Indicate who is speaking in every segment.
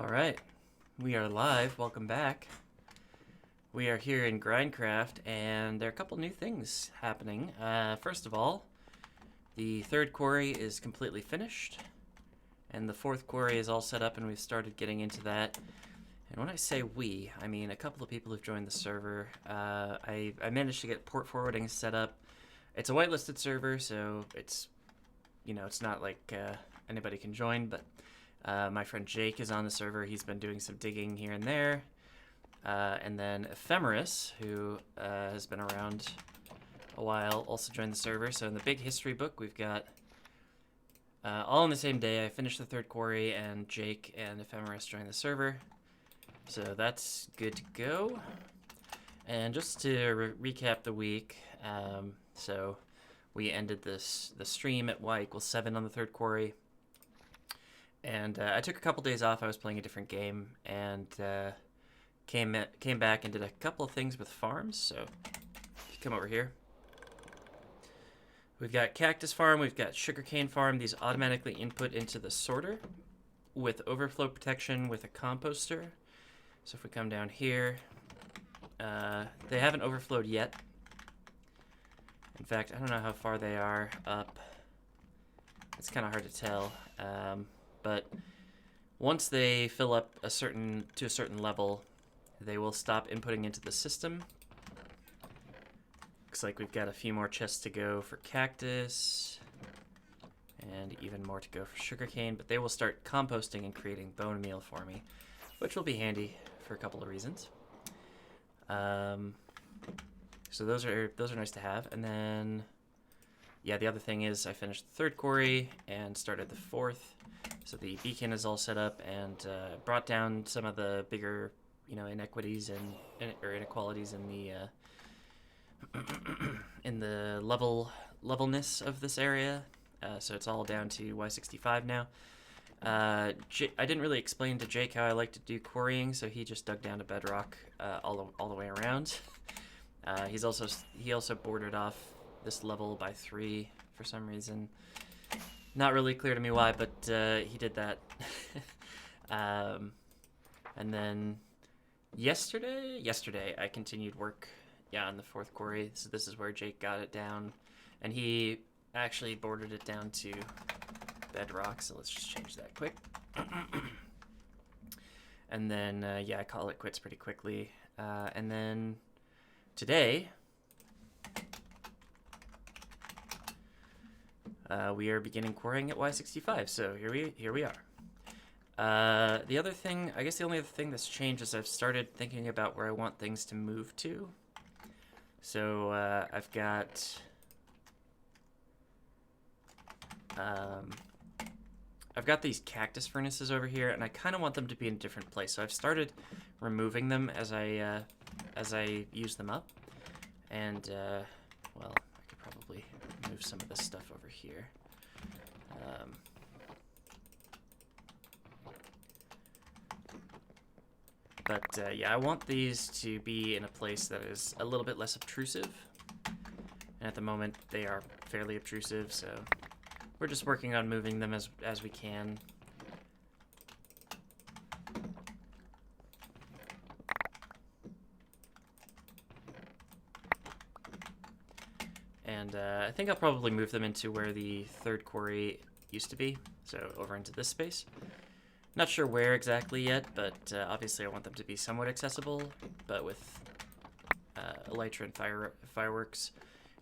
Speaker 1: Alright, we are live. Welcome back. We are here in GrindCraft, and there are a couple new things happening. First of all, the third quarry is completely finished, and the fourth quarry is all set up, and we've started getting into that. And when I say we, I mean a couple of people have joined the server. I managed to get port forwarding set up. It's a whitelisted server, so it's not like anybody can join, but my friend Jake is on the server. He's been doing some digging here and there. And then Ephemeris, who has been around a while, also joined the server. So in the big history book, we've got all on the same day. I finished the third quarry, and Jake and Ephemeris joined the server. So that's good to go. And just to recap the week, so we ended the stream at y=7 on the third quarry. And I took a couple days off. I was playing a different game, and came back and did a couple of things with farms. So if you come over here, we've got cactus farm, we've got sugarcane farm. These automatically input into the sorter with overflow protection with a composter. So if we come down here, they haven't overflowed yet. In fact, I don't know how far they are up. It's kind of hard to tell. But once they fill up to a certain level, they will stop inputting into the system. Looks like we've got a few more chests to go for cactus, and even more to go for sugarcane, but they will start composting and creating bone meal for me, which will be handy for a couple of reasons. So those are nice to have. And then, yeah, the other thing is I finished the third quarry and started the fourth. So the beacon is all set up, and brought down some of the bigger, inequities or inequalities in the in the levelness of this area. So it's all down to y=65 now. I didn't really explain to Jake how I like to do quarrying, so he just dug down to bedrock all the way around. He also bordered off this level by 3 for some reason. Not really clear to me why, but he did that. And then yesterday I continued work, on the fourth quarry. So this is where Jake got it down, and he actually bordered it down to bedrock. So let's just change that quick. And then I call it quits pretty quickly. And then today, we are beginning quarrying at y=65, so here we are. The other thing, I guess the only other thing that's changed is I've started thinking about where I want things to move to. So I've got these cactus furnaces over here, and I kind of want them to be in a different place. So I've started removing them as I use them up, and well, I could probably move some of this stuff over here. But I want these to be in a place that is a little bit less obtrusive. And at the moment, they are fairly obtrusive, so we're just working on moving them as we can. And I think I'll probably move them into where the third quarry used to be, so over into this space. Not sure where exactly yet, but obviously I want them to be somewhat accessible. But with elytra and fireworks,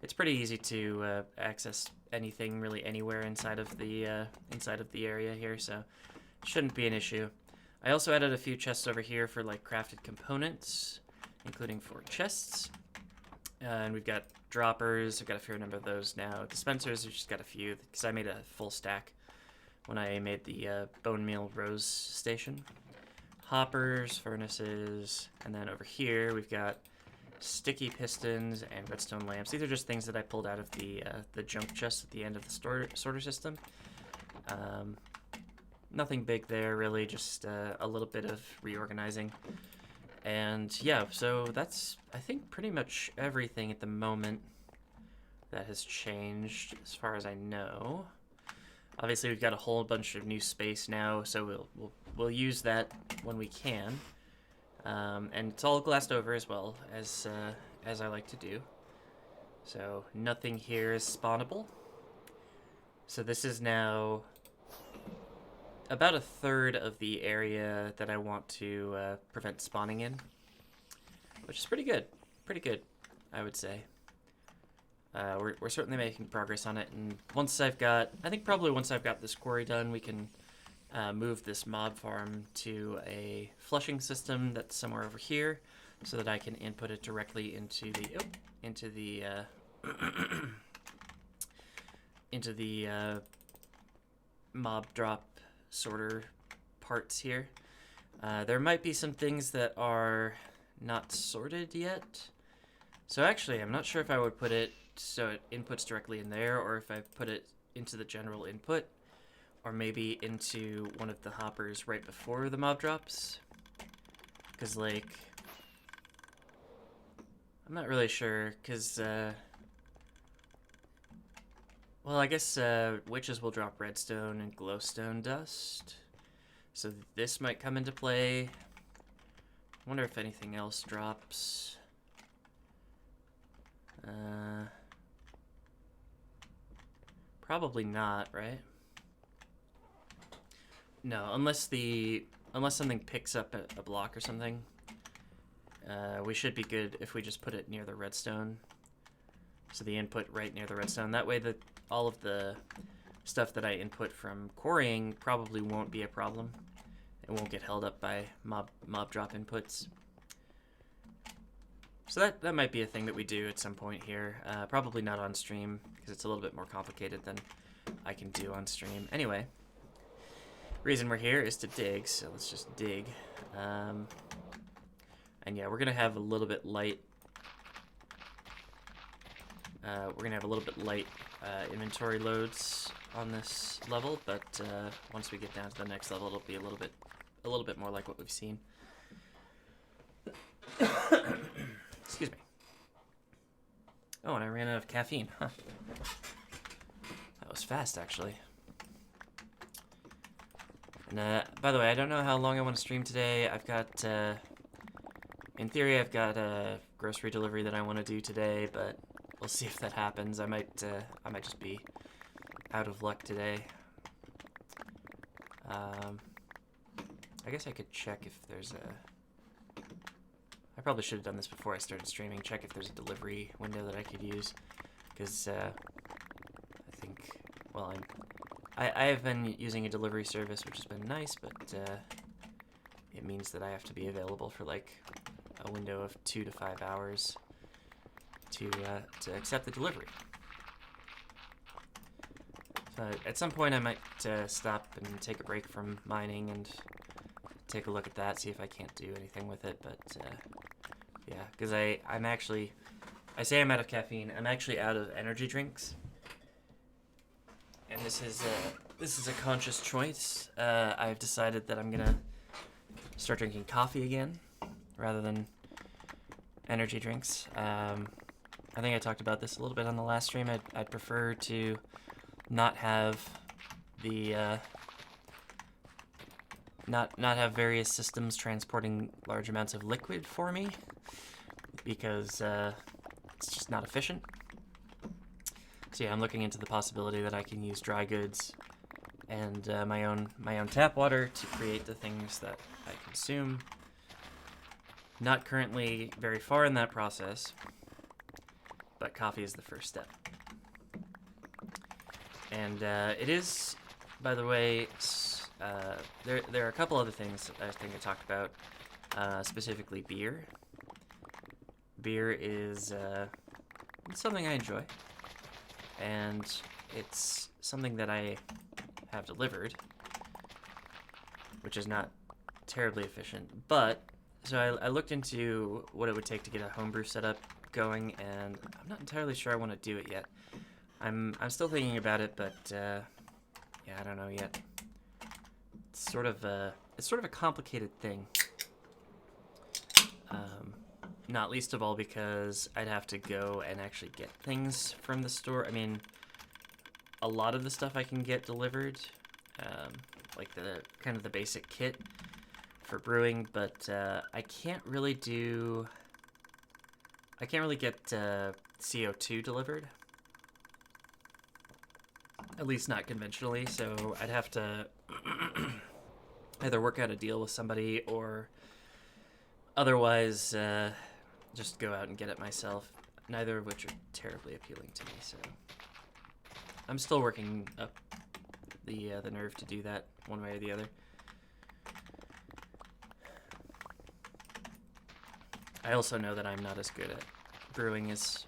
Speaker 1: it's pretty easy to access anything really anywhere inside of the area here, so it shouldn't be an issue. I also added a few chests over here for like crafted components, including 4 chests. And we've got droppers. I've got a fair number of those now. Dispensers, we've just got a few, because I made a full stack when I made the bone meal rose station. Hoppers, furnaces, and then over here we've got sticky pistons and redstone lamps. These are just things that I pulled out of the junk chest at the end of the sorter system. Nothing big there, really, just a little bit of reorganizing. And yeah, so that's, I think, pretty much everything at the moment that has changed, as far as I know. Obviously, we've got a whole bunch of new space now, so we'll use that when we can. And it's all glassed over as well, as I like to do. So nothing here is spawnable. So this is now about a third of the area that I want to prevent spawning in, which is pretty good. Pretty good, I would say. We're certainly making progress on it, and I think probably once I've got this quarry done, we can move this mob farm to a flushing system that's somewhere over here, so that I can input it directly into the mob drop sorter parts here. There might be some things that are not sorted yet. So actually, I'm not sure if I would put it so it inputs directly in there, or if I put it into the general input, or maybe into one of the hoppers right before the mob drops. Because, like, I'm not really sure, because, well, I guess witches will drop redstone and glowstone dust. So this might come into play. I wonder if anything else drops. Probably not, right? No, unless something picks up a block or something. We should be good if we just put it near the redstone. So the input right near the redstone. That way all of the stuff that I input from quarrying probably won't be a problem. It won't get held up by mob drop inputs. So that might be a thing that we do at some point here. Probably not on stream, because it's a little bit more complicated than I can do on stream. Anyway, reason we're here is to dig, so let's just dig. And yeah, we're gonna have a little bit light. Inventory loads on this level, but once we get down to the next level, it'll be a little bit more like what we've seen. Excuse me. Oh, and I ran out of caffeine. Huh. That was fast, actually. And by the way, I don't know how long I want to stream today. I've got, in theory, I've got a grocery delivery that I want to do today, but we'll see if that happens. I might just be out of luck today. I guess I could check if there's I probably should have done this before I started streaming. Check if there's a delivery window that I could use, because I think, well, I have been using a delivery service, which has been nice, but it means that I have to be available for like a window of 2 to 5 hours to accept the delivery. So at some point I might stop and take a break from mining and take a look at that, see if I can't do anything with it, but yeah, because I say I'm out of caffeine. I'm actually out of energy drinks, and this is a conscious choice. I've decided that I'm gonna start drinking coffee again rather than energy drinks. I think I talked about this a little bit on the last stream. I'd prefer to not have the not have various systems transporting large amounts of liquid for me, because it's just not efficient. So yeah, I'm looking into the possibility that I can use dry goods and my own tap water to create the things that I consume. Not currently very far in that process, but coffee is the first step. And it is, by the way, there are a couple other things I think I talked about, specifically beer. Beer is it's something I enjoy, and it's something that I have delivered, which is not terribly efficient. But so I looked into what it would take to get a homebrew setup going, and I'm not entirely sure I want to do it yet. I'm still thinking about it, but yeah, I don't know yet. It's sort of a complicated thing. Not least of all because I'd have to go and actually get things from the store. I mean, a lot of the stuff I can get delivered, like the kind of the basic kit for brewing, but I can't really get CO2 delivered, at least not conventionally, so I'd have to either work out a deal with somebody or otherwise just go out and get it myself, neither of which are terribly appealing to me, so I'm still working up the nerve to do that one way or the other. I also know that I'm not as good at brewing as,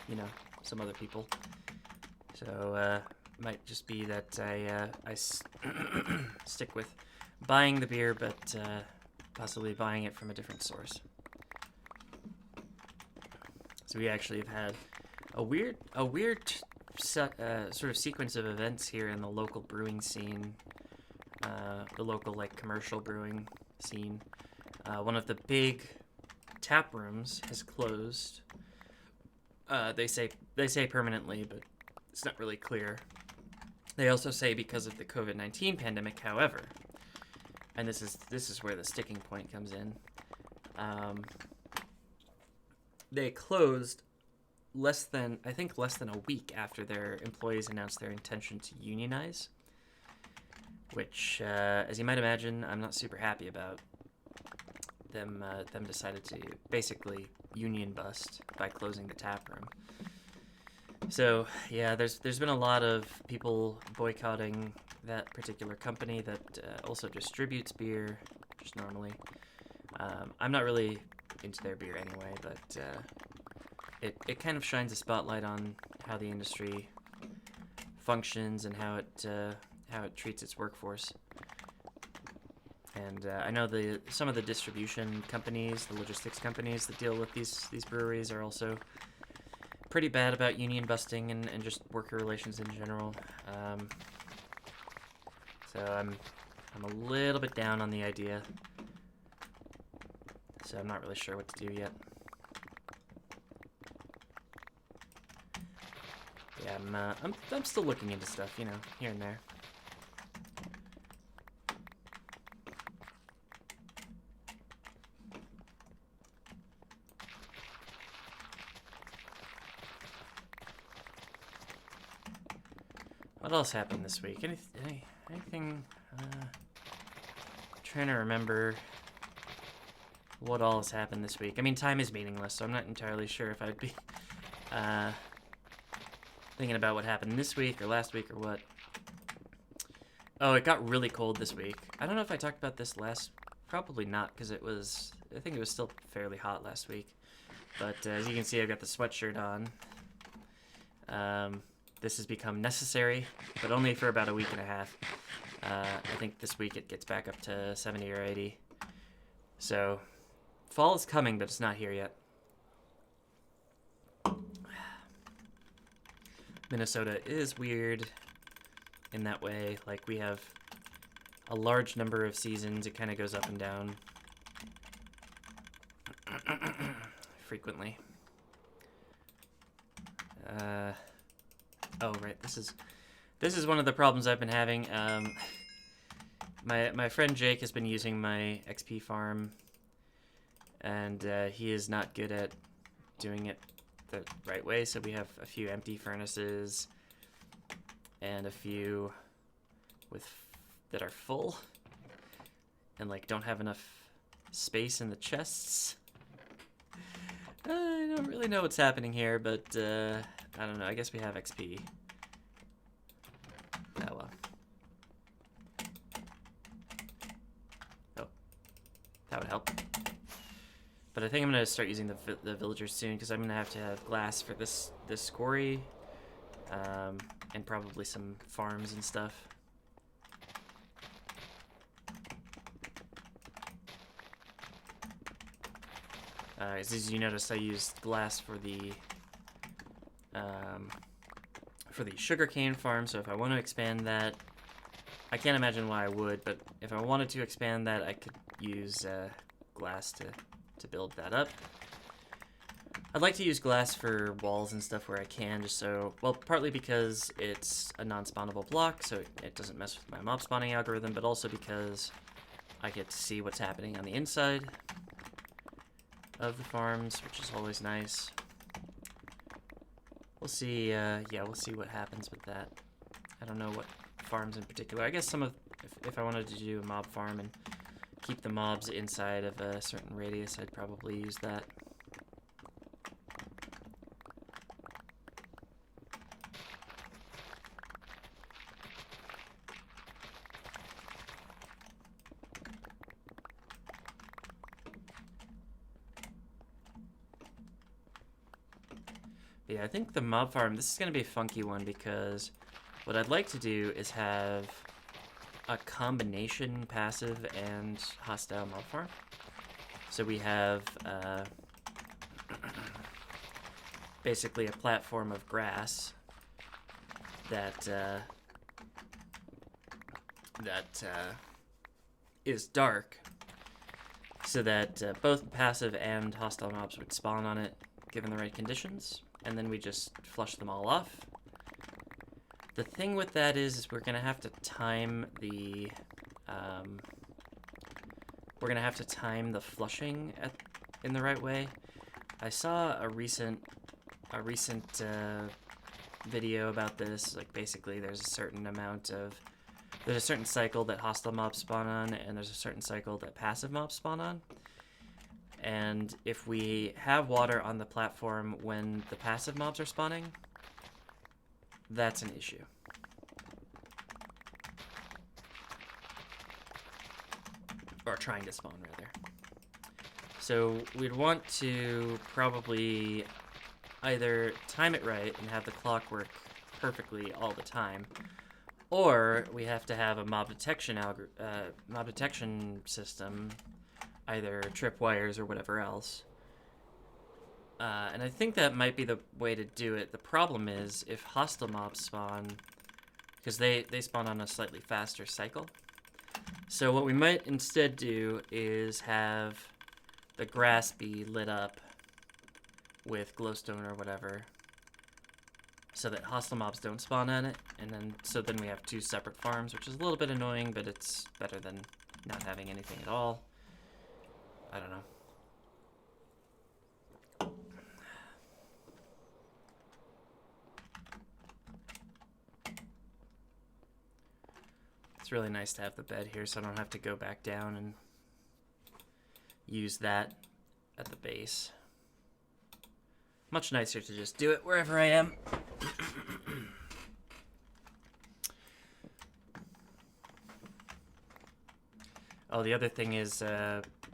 Speaker 1: you know, some other people. So, might just be that I stick with buying the beer, but possibly buying it from a different source. So we actually have had a weird sort of sequence of events here in the local brewing scene, the local like commercial brewing scene. One of the big tap rooms has closed. They say permanently, but it's not really clear. They also say because of the COVID-19 pandemic, however, and this is where the sticking point comes in. They closed less than a week after their employees announced their intention to unionize, which, as you might imagine, I'm not super happy about. Them decided to basically union bust by closing the tap room. So yeah, there's been a lot of people boycotting that particular company that also distributes beer just normally. I'm not really into their beer anyway, but it kind of shines a spotlight on how the industry functions and how it treats its workforce. And I know some of the distribution companies, the logistics companies that deal with these breweries are also pretty bad about union busting and just worker relations in general. So I'm a little bit down on the idea. So I'm not really sure what to do yet. Yeah, I'm still looking into stuff, you know, here and there. What else happened this week? Anything? Trying to remember what all has happened this week. I mean, time is meaningless, so I'm not entirely sure if I'd be thinking about what happened this week or last week or what. Oh, it got really cold this week. I don't know if I talked about this last. Probably not, because I think it was still fairly hot last week. But as you can see, I've got the sweatshirt on. This has become necessary, but only for about a week and a half. I think this week it gets back up to 70 or 80. So, fall is coming, but it's not here yet. Minnesota is weird in that way. Like, we have a large number of seasons. It kind of goes up and down frequently. Oh, right. This is one of the problems I've been having. My friend Jake has been using my XP farm, and he is not good at doing it the right way. So we have a few empty furnaces and a few that are full and like don't have enough space in the chests. I don't really know what's happening here, but I don't know. I guess we have XP. Oh well. Oh, that would help. But I think I'm gonna start using the villagers soon because I'm gonna have to have glass for this quarry, and probably some farms and stuff. As you notice, I used glass for the sugarcane farm. So if I want to expand that, I can't imagine why I would, but if I wanted to expand that, I could use glass to build that up. I'd like to use glass for walls and stuff where I can, just so, well, partly because it's a non-spawnable block, so it doesn't mess with my mob spawning algorithm, but also because I get to see what's happening on the inside of the farms, which is always nice. We'll see, yeah, we'll see what happens with that. I don't know what farms in particular. I guess some of, if I wanted to do a mob farm and keep the mobs inside of a certain radius, I'd probably use that. Yeah, I think the mob farm, this is going to be a funky one because what I'd like to do is have a combination passive and hostile mob farm. So we have basically a platform of grass that is dark, so that both passive and hostile mobs would spawn on it given the right conditions, and then we just flush them all off. The thing with that is we're gonna have to time the flushing in the right way. I saw a recent video about this. Like, basically there's a certain cycle that hostile mobs spawn on, and there's a certain cycle that passive mobs spawn on. And if we have water on the platform when the passive mobs are spawning, that's an issue. Or trying to spawn, rather. So we'd want to probably either time it right and have the clock work perfectly all the time, or we have to have a mob detection system, either tripwires or whatever else. And I think that might be the way to do it. The problem is if hostile mobs spawn, because they spawn on a slightly faster cycle. So what we might instead do is have the grass be lit up with glowstone or whatever, so that hostile mobs don't spawn on it, and then we have two separate farms, which is a little bit annoying, but it's better than not having anything at all. I don't know. It's really nice to have the bed here, so I don't have to go back down and use that at the base. Much nicer to just do it wherever I am. Oh, the other thing is,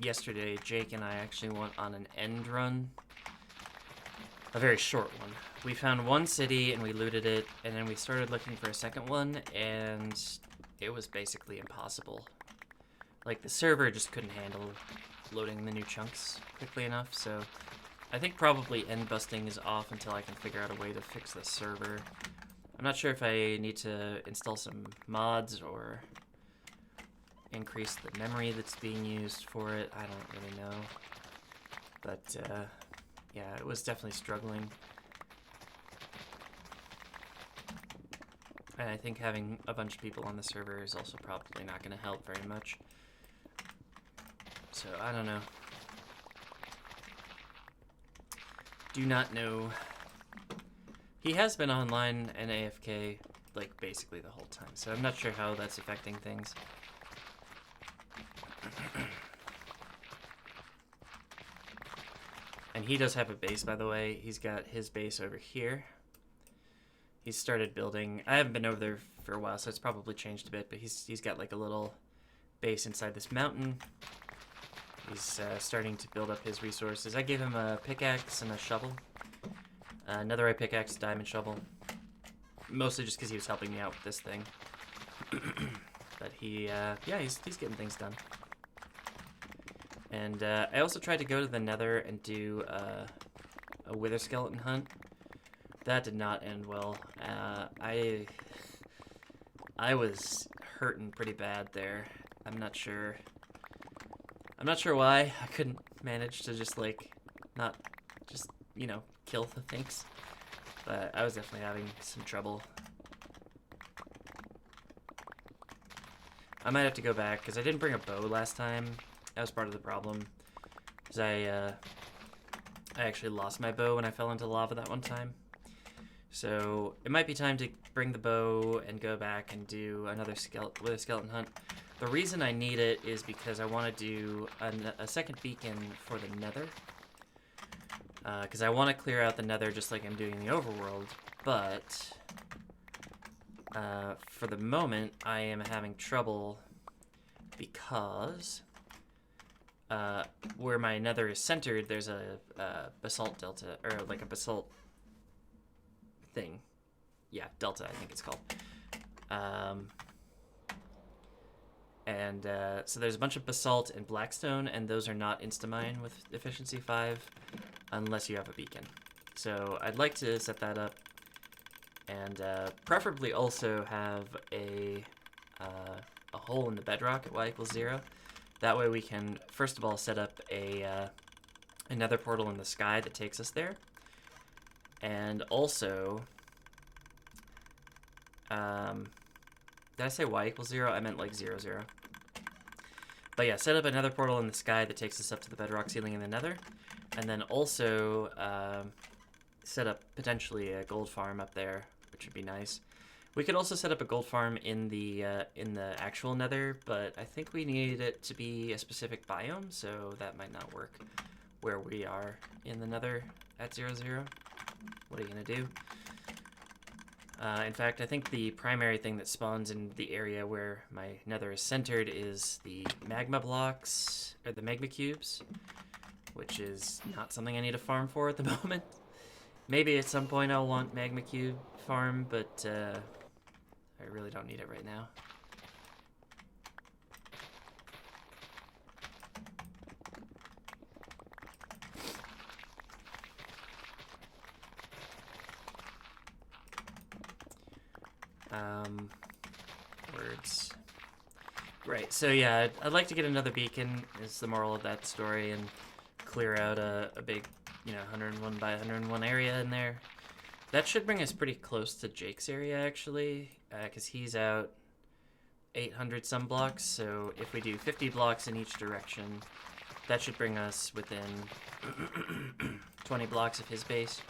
Speaker 1: yesterday Jake and I actually went on an end run. A very short one. We found one city and we looted it, and then we started looking for a second one, and it was basically impossible. Like, the server just couldn't handle loading the new chunks quickly enough, so I think probably end busting is off until I can figure out a way to fix the server. I'm not sure if I need to install some mods or increase the memory that's being used for it. I don't really know. But, yeah, it was definitely struggling. And I think having a bunch of people on the server is also probably not going to help very much. So, I don't know. Do not know. He has been online and AFK, like, basically the whole time, so I'm not sure how that's affecting things. And he does have a base, by the way. He's got his base over here. He's started building. I haven't been over there for a while, so it's probably changed a bit, but he's got like a little base inside this mountain. He's starting to build up his resources. I gave him a pickaxe and a shovel. Netherite pickaxe, diamond shovel. Mostly just because he was helping me out with this thing. But yeah, he's getting things done. And I also tried to go to the Nether and do a wither skeleton hunt. That did not end well. I was hurting pretty bad there. I'm not sure why I couldn't manage to just like not just you know, kill the things. But I was definitely having some trouble. I might have to go back, because I didn't bring a bow last time. That was part of the problem. Because I actually lost my bow when I fell into lava that one time. So it might be time to bring the bow and go back and do another skeleton hunt. The reason I need it is because I want to do a second beacon for the Nether. Because I want to clear out the Nether just like I'm doing in the overworld. But for the moment, I am having trouble because where my Nether is centered, there's a basalt delta, or like a basalt thing. Yeah, delta, I think it's called. So there's a bunch of basalt and blackstone, and those are not insta-mine with efficiency 5 unless you have a beacon. So I'd like to set that up, and preferably also have a hole in the bedrock at y=0. That way we can, first of all, set up another portal in the sky that takes us there. And also, did I say y=0? I meant like 0, 0. But yeah, set up another portal in the sky that takes us up to the bedrock ceiling in the Nether. And then also set up potentially a gold farm up there, which would be nice. We could also set up a gold farm in the actual Nether, but I think we need it to be a specific biome, so that might not work where we are in the Nether at 0, 0. What are you gonna do? In fact, I think the primary thing that spawns in the area where my Nether is centered is the magma blocks, or the magma cubes, which is not something I need a farm for at the moment. Maybe at some point I'll want magma cube farm, but I really don't need it right now. Words. Right, so yeah, I'd like to get another beacon, is the moral of that story, and clear out a big, 101 by 101 area in there. That should bring us pretty close to Jake's area, actually, because he's out 800 some blocks, so if we do 50 blocks in each direction, that should bring us within 20 blocks of his base.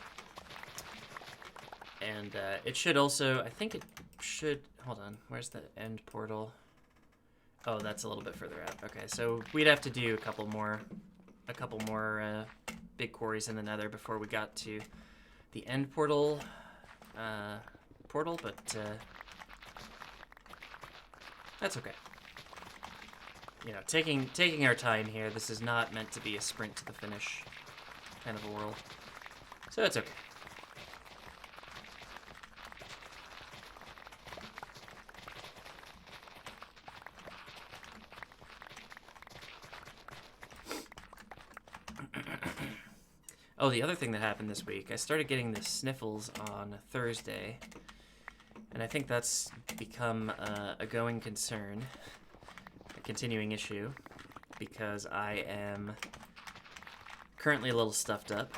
Speaker 1: And it should also, I think it should, hold on, where's the end portal? Oh, that's a little bit further out. Okay, so we'd have to do a couple more big quarries in the Nether before we got to the end portal, but that's okay. Taking our time here. This is not meant to be a sprint to the finish kind of a world, so it's okay. Oh, the other thing that happened this week, I started getting the sniffles on Thursday, and I think that's become a going concern, a continuing issue, because I am currently a little stuffed up.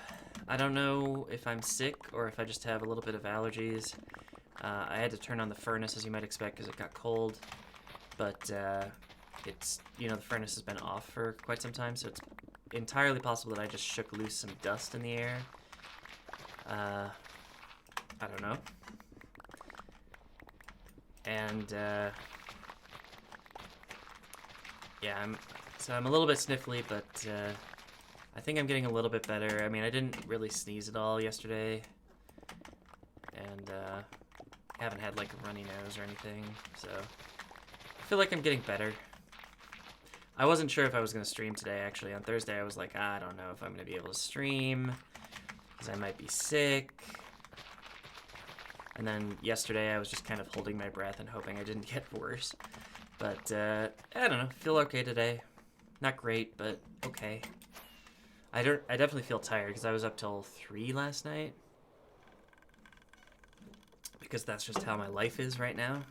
Speaker 1: I don't know if I'm sick or if I just have a little bit of allergies. I had to turn on the furnace, as you might expect, because it got cold, but it's, the furnace has been off for quite some time, so it's entirely possible that I just shook loose some dust in the air. I don't know. And yeah, I'm a little bit sniffly, but I think I'm getting a little bit better. I mean, I didn't really sneeze at all yesterday, and haven't had like a runny nose or anything, so I feel like I'm getting better. I wasn't sure if I was going to stream today, actually. On Thursday, I was like, I don't know if I'm going to be able to stream, because I might be sick. And then yesterday, I was just kind of holding my breath and hoping I didn't get worse. But, I don't know. Feel okay today. Not great, but okay. I definitely feel tired, because I was up till 3 last night. Because that's just how my life is right now.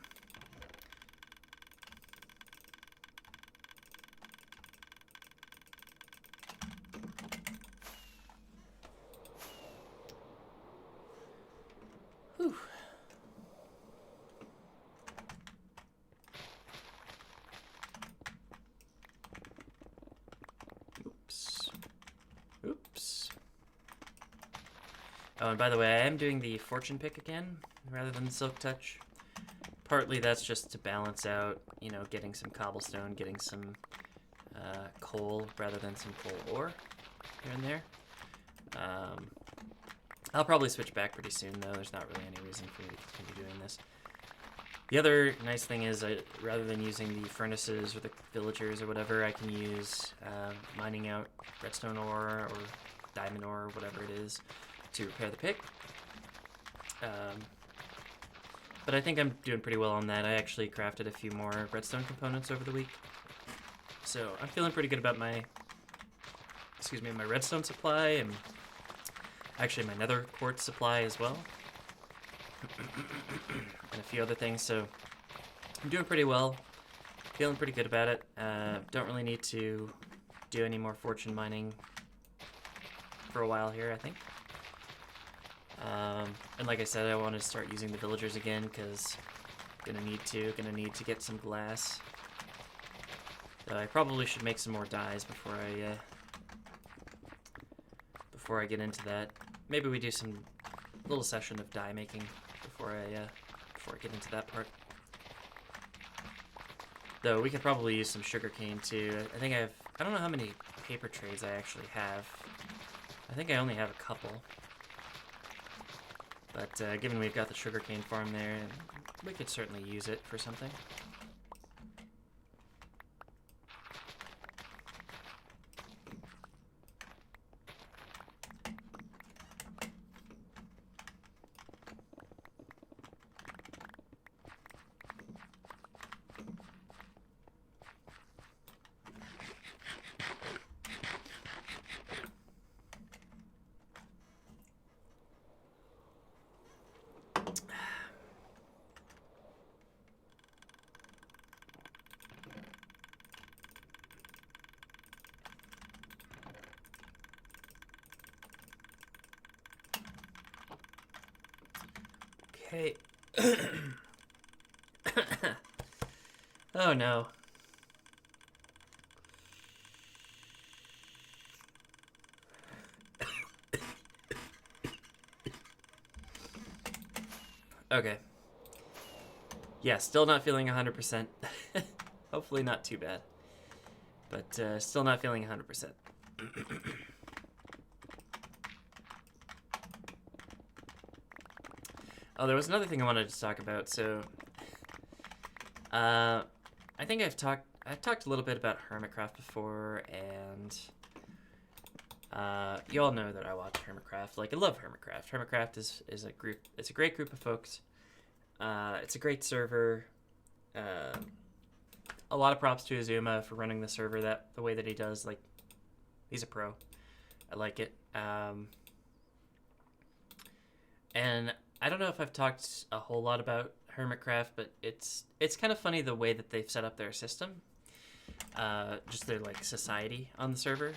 Speaker 1: Oh, and by the way, I am doing the fortune pick again rather than the silk touch. Partly that's just to balance out, you know, getting some cobblestone, getting some coal rather than some coal ore here and there. I'll probably switch back pretty soon, though. There's not really any reason for me to continue doing this. The other nice thing is, rather than using the furnaces or the villagers or whatever, I can use mining out redstone ore or diamond ore or whatever it is to repair the pick. But I think I'm doing pretty well on that. I actually crafted a few more redstone components over the week. So I'm feeling pretty good about my redstone supply and actually my nether quartz supply as well. And a few other things, so I'm doing pretty well. Feeling pretty good about it. Don't really need to do any more fortune mining for a while here, I think. And like I said, I want to start using the villagers again because gonna need to get some glass. I probably should make some more dyes before I get into that. Maybe we do some little session of dye making before I get into that part. Though we could probably use some sugarcane too. I don't know how many paper trays I actually have. I think I only have a couple. But given we've got the sugarcane farm there, we could certainly use it for something. Okay. Oh no. Okay. Yeah, still not feeling 100%. Hopefully not too bad. But still not feeling 100%. Oh, there was another thing I wanted to talk about. So, I think I've talked a little bit about HermitCraft before, and you all know that I watch HermitCraft. Like, I love HermitCraft. HermitCraft is a group. It's a great group of folks. It's a great server. A lot of props to Azuma for running the server the way that he does. Like, he's a pro. I like it. And I don't know if I've talked a whole lot about HermitCraft, but it's kind of funny the way that they've set up their system. Just their like society on the server.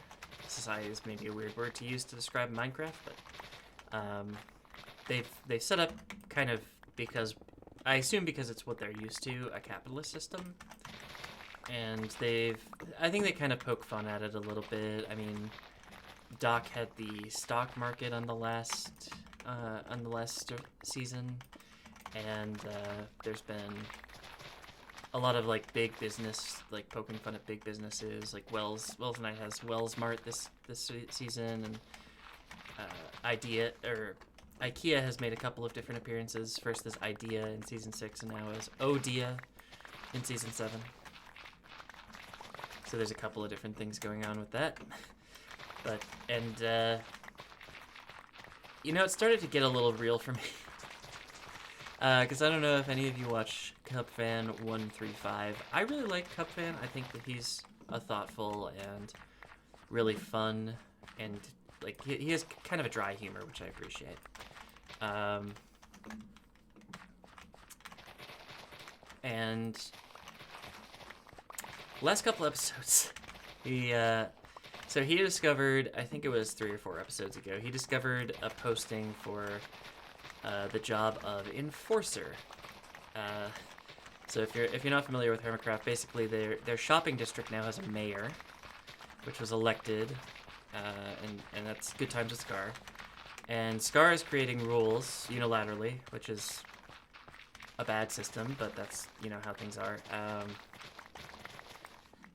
Speaker 1: Society is maybe a weird word to use to describe Minecraft, but they've set up kind of because I assume because it's what they're used to, a capitalist system. And I think they kind of poke fun at it a little bit. I mean, Doc had the stock market on the last season, and there's been a lot of like big business, like poking fun at big businesses. Like Wells Knight has Wells Mart this season, and IKEA has made a couple of different appearances. First as Idea in season 6, and now as Odea in season 7. So there's a couple of different things going on with that. But you know, it started to get a little real for me. Because I don't know if any of you watch CupFan135. I really like CupFan. I think that he's a thoughtful and really fun, and like he has kind of a dry humor, which I appreciate. And last couple episodes, he discovered, I think it was 3 or 4 episodes ago, he discovered a posting for the job of enforcer. So if you're not familiar with HermitCraft, basically their shopping district now has a mayor, which was elected, and that's Good Times with Scar. And Scar is creating rules unilaterally, which is a bad system, but that's, how things are.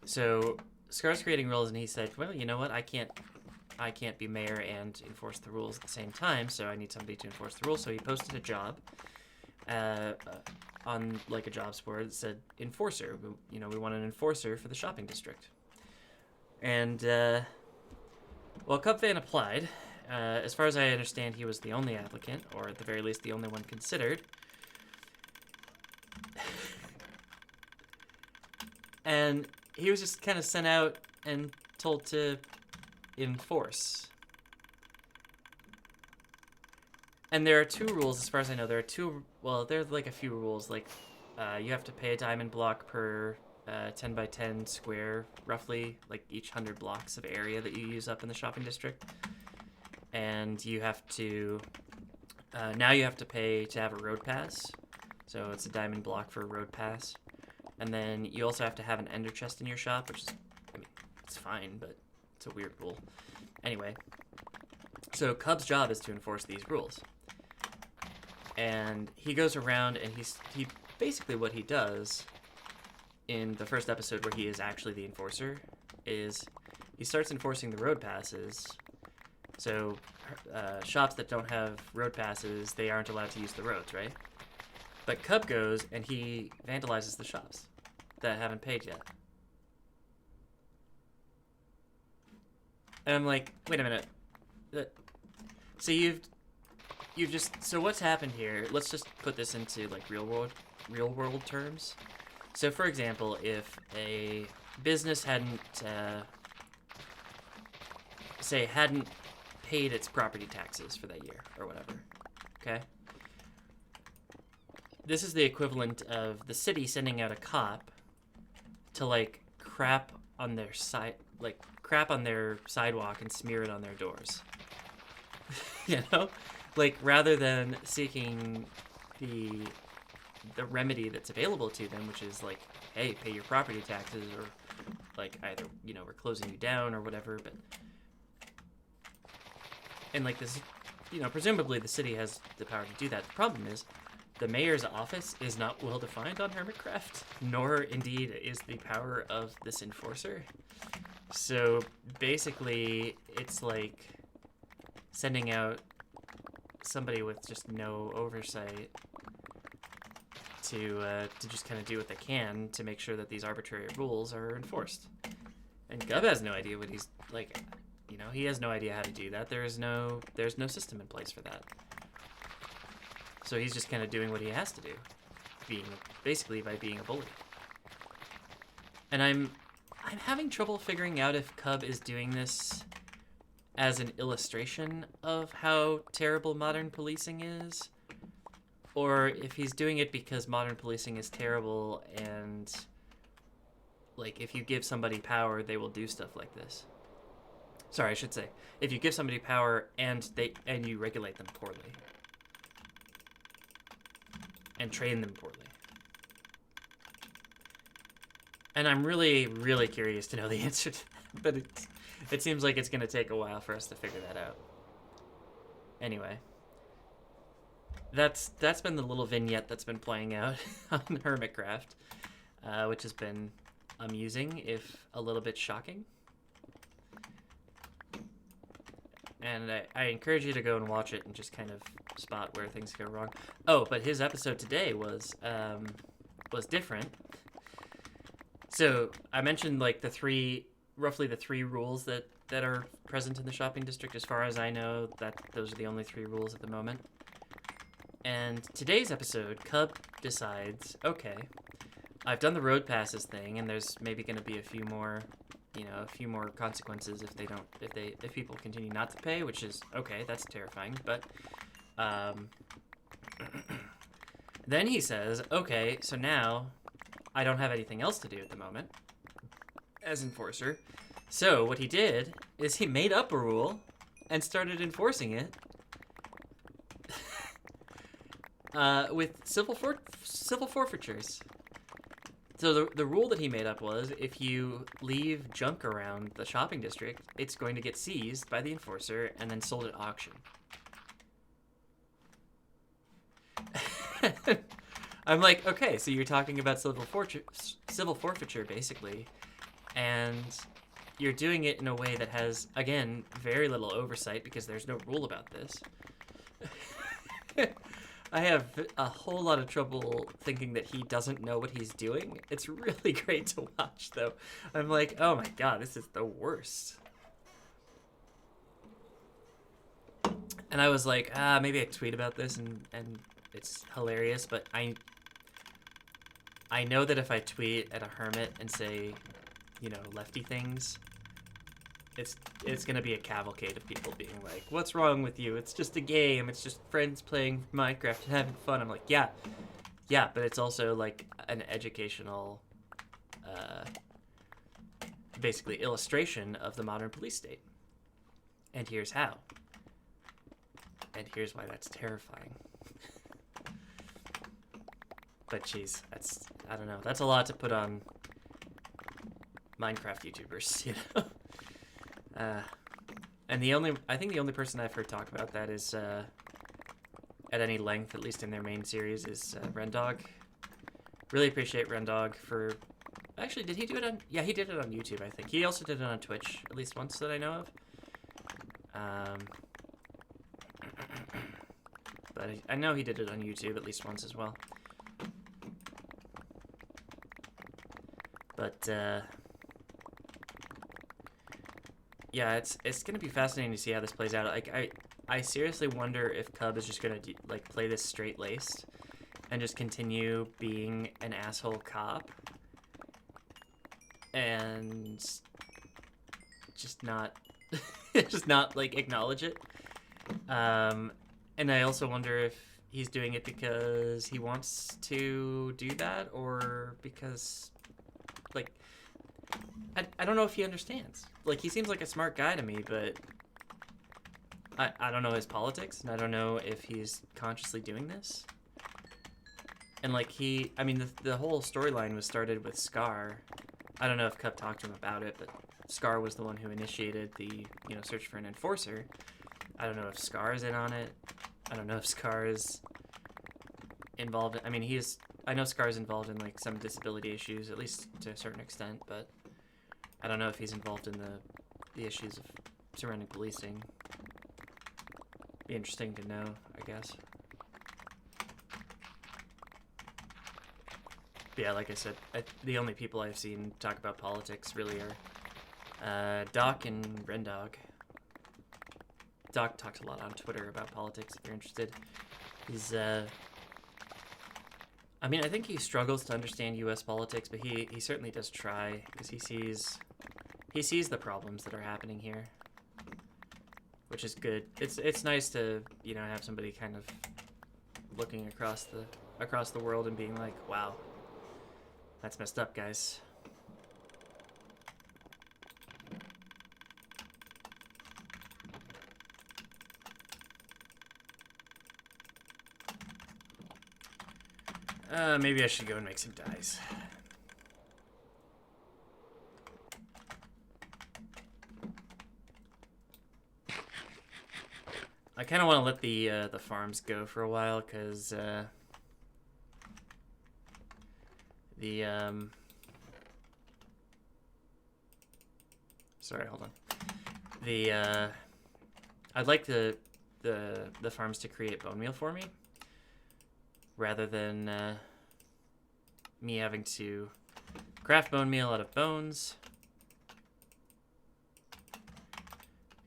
Speaker 1: So Scar's creating rules, and he said, well, you know what, I can't be mayor and enforce the rules at the same time, so I need somebody to enforce the rules. So he posted a job on like a jobs board that said enforcer. We want an enforcer for the shopping district. And well, Cubfan applied. As far as I understand, he was the only applicant, or at the very least the only one considered. And he was just kind of sent out and told to enforce. And there are 2 rules, as far as I know. There are 2, well, there's like a few rules, like you have to pay a diamond block per 10 by 10 square, roughly, like each 100 blocks of area that you use up in the shopping district. And you have to, now you have to pay to have a road pass. So it's a diamond block for a road pass. And then you also have to have an ender chest in your shop, which is, it's fine, but it's a weird rule. Anyway, so Cub's job is to enforce these rules. And he goes around and he basically what he does in the first episode where he is actually the enforcer is he starts enforcing the road passes. So shops that don't have road passes, they aren't allowed to use the roads, right? But Cub goes and he vandalizes the shops that haven't paid yet. And I'm like, wait a minute. So so what's happened here? Let's just put this into like real world terms. So for example, if a business hadn't paid its property taxes for that year or whatever, okay? This is the equivalent of the city sending out a cop to like crap on their sidewalk and smear it on their doors. Like rather than seeking the remedy that's available to them, which is like, hey, pay your property taxes, or like either we're closing you down or whatever. But and like this, presumably the city has the power to do that. The problem is the mayor's office is not well defined on Hermitcraft, nor indeed is the power of this enforcer. So basically it's like sending out somebody with just no oversight to just kind of do what they can to make sure that these arbitrary rules are enforced. And Gub has no idea what he's like. He has no idea how to do that. There's no system in place for that. So he's just kind of doing what he has to do, basically by being a bully. And I'm having trouble figuring out if Cub is doing this as an illustration of how terrible modern policing is, or if he's doing it because modern policing is terrible and like if you give somebody power, they will do stuff like this. Sorry, I should say, if you give somebody power and you regulate them poorly and train them poorly. And I'm really, really curious to know the answer to that, but it seems like it's going to take a while for us to figure that out. Anyway, that's been the little vignette that's been playing out on Hermitcraft, which has been amusing, if a little bit shocking. And I encourage you to go and watch it and just kind of spot where things go wrong. Oh, but his episode today was different. So I mentioned like roughly the three rules that are present in the shopping district. As far as I know, those are the only 3 rules at the moment. And today's episode, Cub decides, okay, I've done the road passes thing, and there's maybe going to be a few more consequences if people continue not to pay, which is okay. That's terrifying. But then he says, okay, so now I don't have anything else to do at the moment as enforcer. So what he did is he made up a rule and started enforcing it with civil forfeitures. So the rule that he made up was if you leave junk around the shopping district, it's going to get seized by the enforcer and then sold at auction. I'm like, okay, so you're talking about civil forfeiture, basically, and you're doing it in a way that has, again, very little oversight because there's no rule about this. I have a whole lot of trouble thinking that he doesn't know what he's doing. It's really great to watch, though. I'm like, oh my god, this is the worst. And I was like, maybe I tweet about this and it's hilarious, but I know that if I tweet at a hermit and say, you know, lefty things, it's gonna be a cavalcade of people being like, what's wrong with you? It's just a game. It's just friends playing Minecraft and having fun. I'm like, yeah, but it's also like an educational, basically illustration of the modern police state. And here's how. And here's why that's terrifying. But geez, I don't know. That's a lot to put on Minecraft YouTubers, you know? And I think the only person I've heard talk about that is, at any length, at least in their main series, is Rendog. Really appreciate Rendog for... Actually, did he do it on... Yeah, he did it on YouTube, I think. He also did it on Twitch, at least once that I know of. But I know he did it on YouTube at least once as well. But, yeah, it's gonna be fascinating to see how this plays out. Like, I seriously wonder if Cub is just gonna like play this straight-laced and just continue being an asshole cop and just not like acknowledge it. And I also wonder if he's doing it because he wants to do that or because, like, I don't know if he understands. Like, he seems like a smart guy to me, but I don't know his politics, and I don't know if he's consciously doing this. And, like, I mean, the whole storyline was started with Scar. I don't know if Cup talked to him about it, but Scar was the one who initiated the, you know, search for an enforcer. I don't know if Scar is in on it. I don't know if Scar is involved in, I mean, I know Scar's involved in, like, some disability issues, at least to a certain extent, but I don't know if he's involved in the issues of surrounding policing. Be interesting to know, I guess. But yeah, like I said, the only people I've seen talk about politics really are Doc and Rendog. Doc talks a lot on Twitter about politics, if you're interested. He's, I mean, I think he struggles to understand U.S. politics, but he certainly does try, because he sees the problems that are happening here, which is good. It's nice to, you know, have somebody kind of looking across the world and being like, wow, that's messed up, guys. Maybe I should go and make some dyes. I kind of want to let the farms go for a while, because sorry, hold on. I'd like the farms to create bone meal for me, rather than me having to craft bone meal out of bones.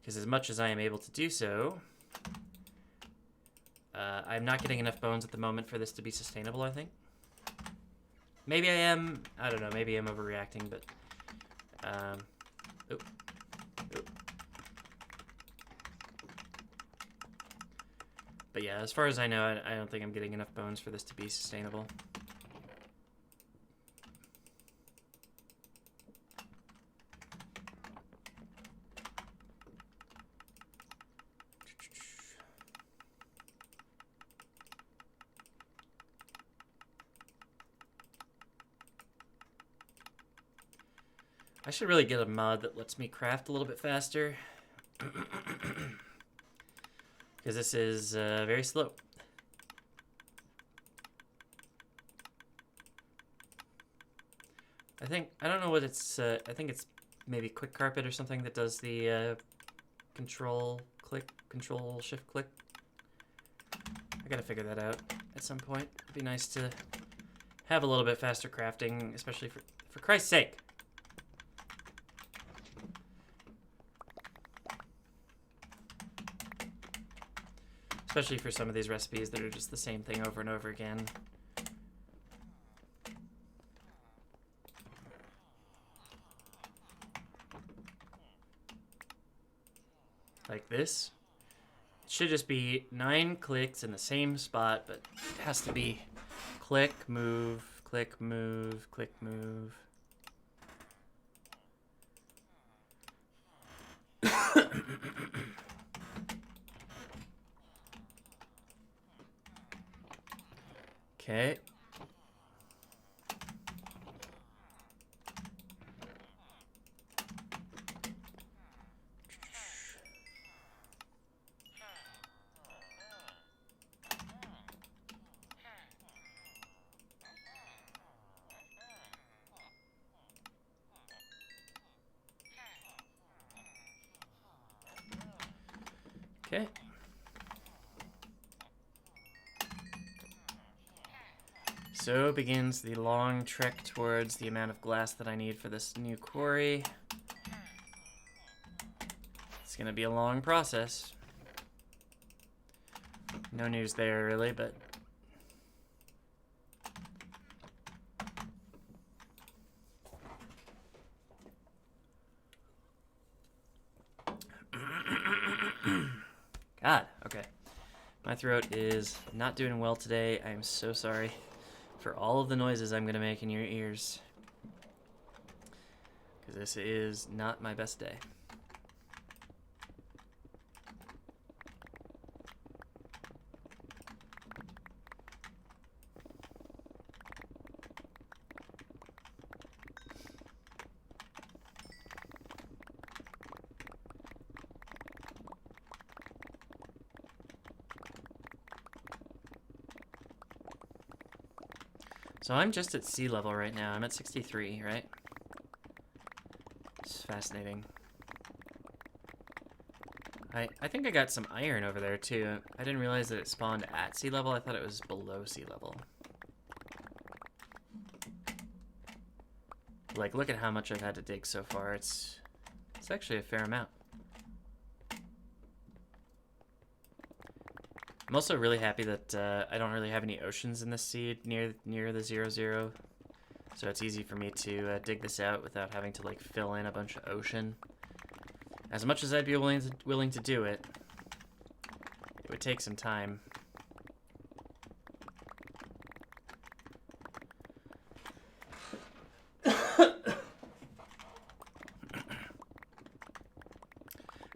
Speaker 1: Because as much as I am able to do so, I'm not getting enough bones at the moment for this to be sustainable, I think. Maybe I am. I don't know. Maybe I'm overreacting, but... Oop. But yeah, as far as I know, I don't think I'm getting enough bones for this to be sustainable. I should really get a mod that lets me craft a little bit faster. Because this is very slow. I don't know what it's, I think it's maybe quick carpet or something that does the control shift click. I gotta figure that out at some point. It'd be nice to have a little bit faster crafting, especially for Christ's sake. Especially for some of these recipes that are just the same thing over and over again. Like this. It should just be 9 clicks in the same spot, but it has to be click, move, click, move, click, move. Okay. Okay. So begins the long trek towards the amount of glass that I need for this new quarry. It's gonna be a long process. No news there, really, but... God, okay. My throat is not doing well today. I am so sorry for all of the noises I'm gonna make in your ears. Because this is not my best day. So I'm just at sea level right now. I'm at 63, right? It's fascinating. I think I got some iron over there too. I didn't realize that it spawned at sea level. I thought it was below sea level. Like, look at how much I've had to dig so far. It's actually a fair amount. I'm also really happy that I don't really have any oceans in this seed near the 0, so it's easy for me to dig this out without having to like fill in a bunch of ocean. As much as I'd be willing to do it, it would take some time. But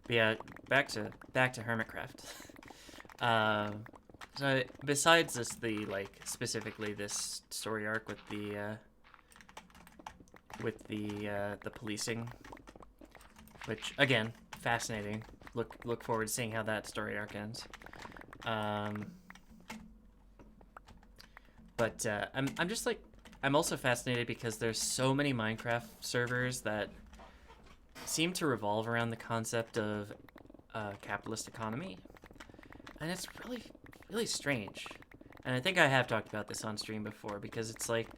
Speaker 1: yeah, back to HermitCraft. So besides this, specifically this story arc with the policing, which again, fascinating. Look forward to seeing how that story arc ends. But I'm also fascinated because there's so many Minecraft servers that seem to revolve around the concept of capitalist economy. And it's really strange. And I think I have talked about this on stream before, because it's like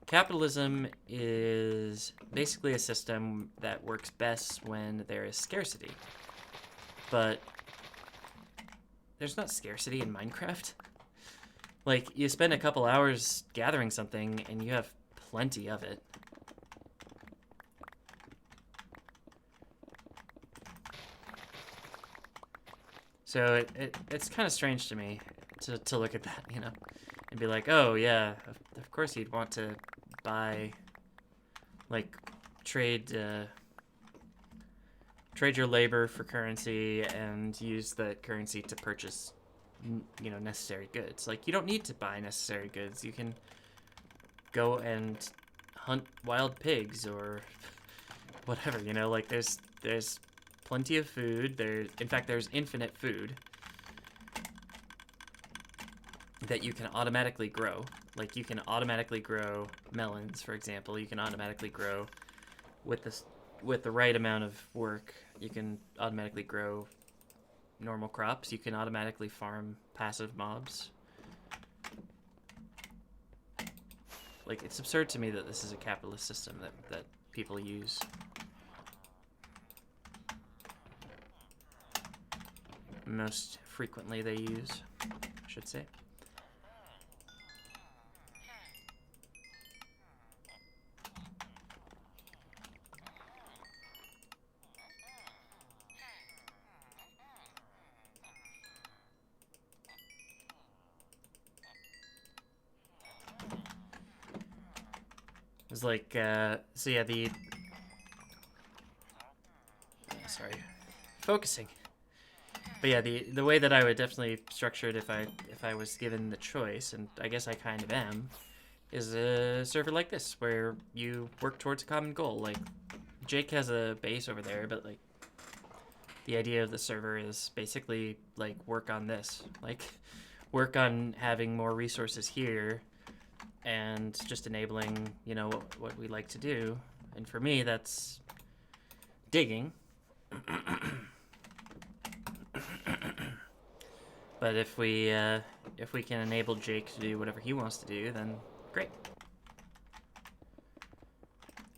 Speaker 1: capitalism is basically a system that works best when there is scarcity. But there's not scarcity in Minecraft. Like, you spend a couple hours gathering something and you have plenty of it. So it's kind of strange to me to look at that, you know, and be like, oh yeah, of course you'd want to buy, like, trade your labor for currency and use that currency to purchase, you know, necessary goods. Like, you don't need to buy necessary goods. You can go and hunt wild pigs or whatever, you know, like there's plenty of food. In fact, there's infinite food that you can automatically grow. Like, you can automatically grow melons, for example. You can automatically grow with the right amount of work. You can automatically grow normal crops. You can automatically farm passive mobs. Like, it's absurd to me that this is a capitalist system that people use. Most frequently they use, I should say. It's like, so yeah, sorry, focusing. But yeah, the way that I would definitely structure it if I was given the choice, and I guess I kind of am, is a server like this where you work towards a common goal. Like, Jake has a base over there, but like the idea of the server is basically like work on this, like work on having more resources here, and just enabling, you know, what we like to do. And for me, that's digging. But if we can enable Jake to do whatever he wants to do, then great.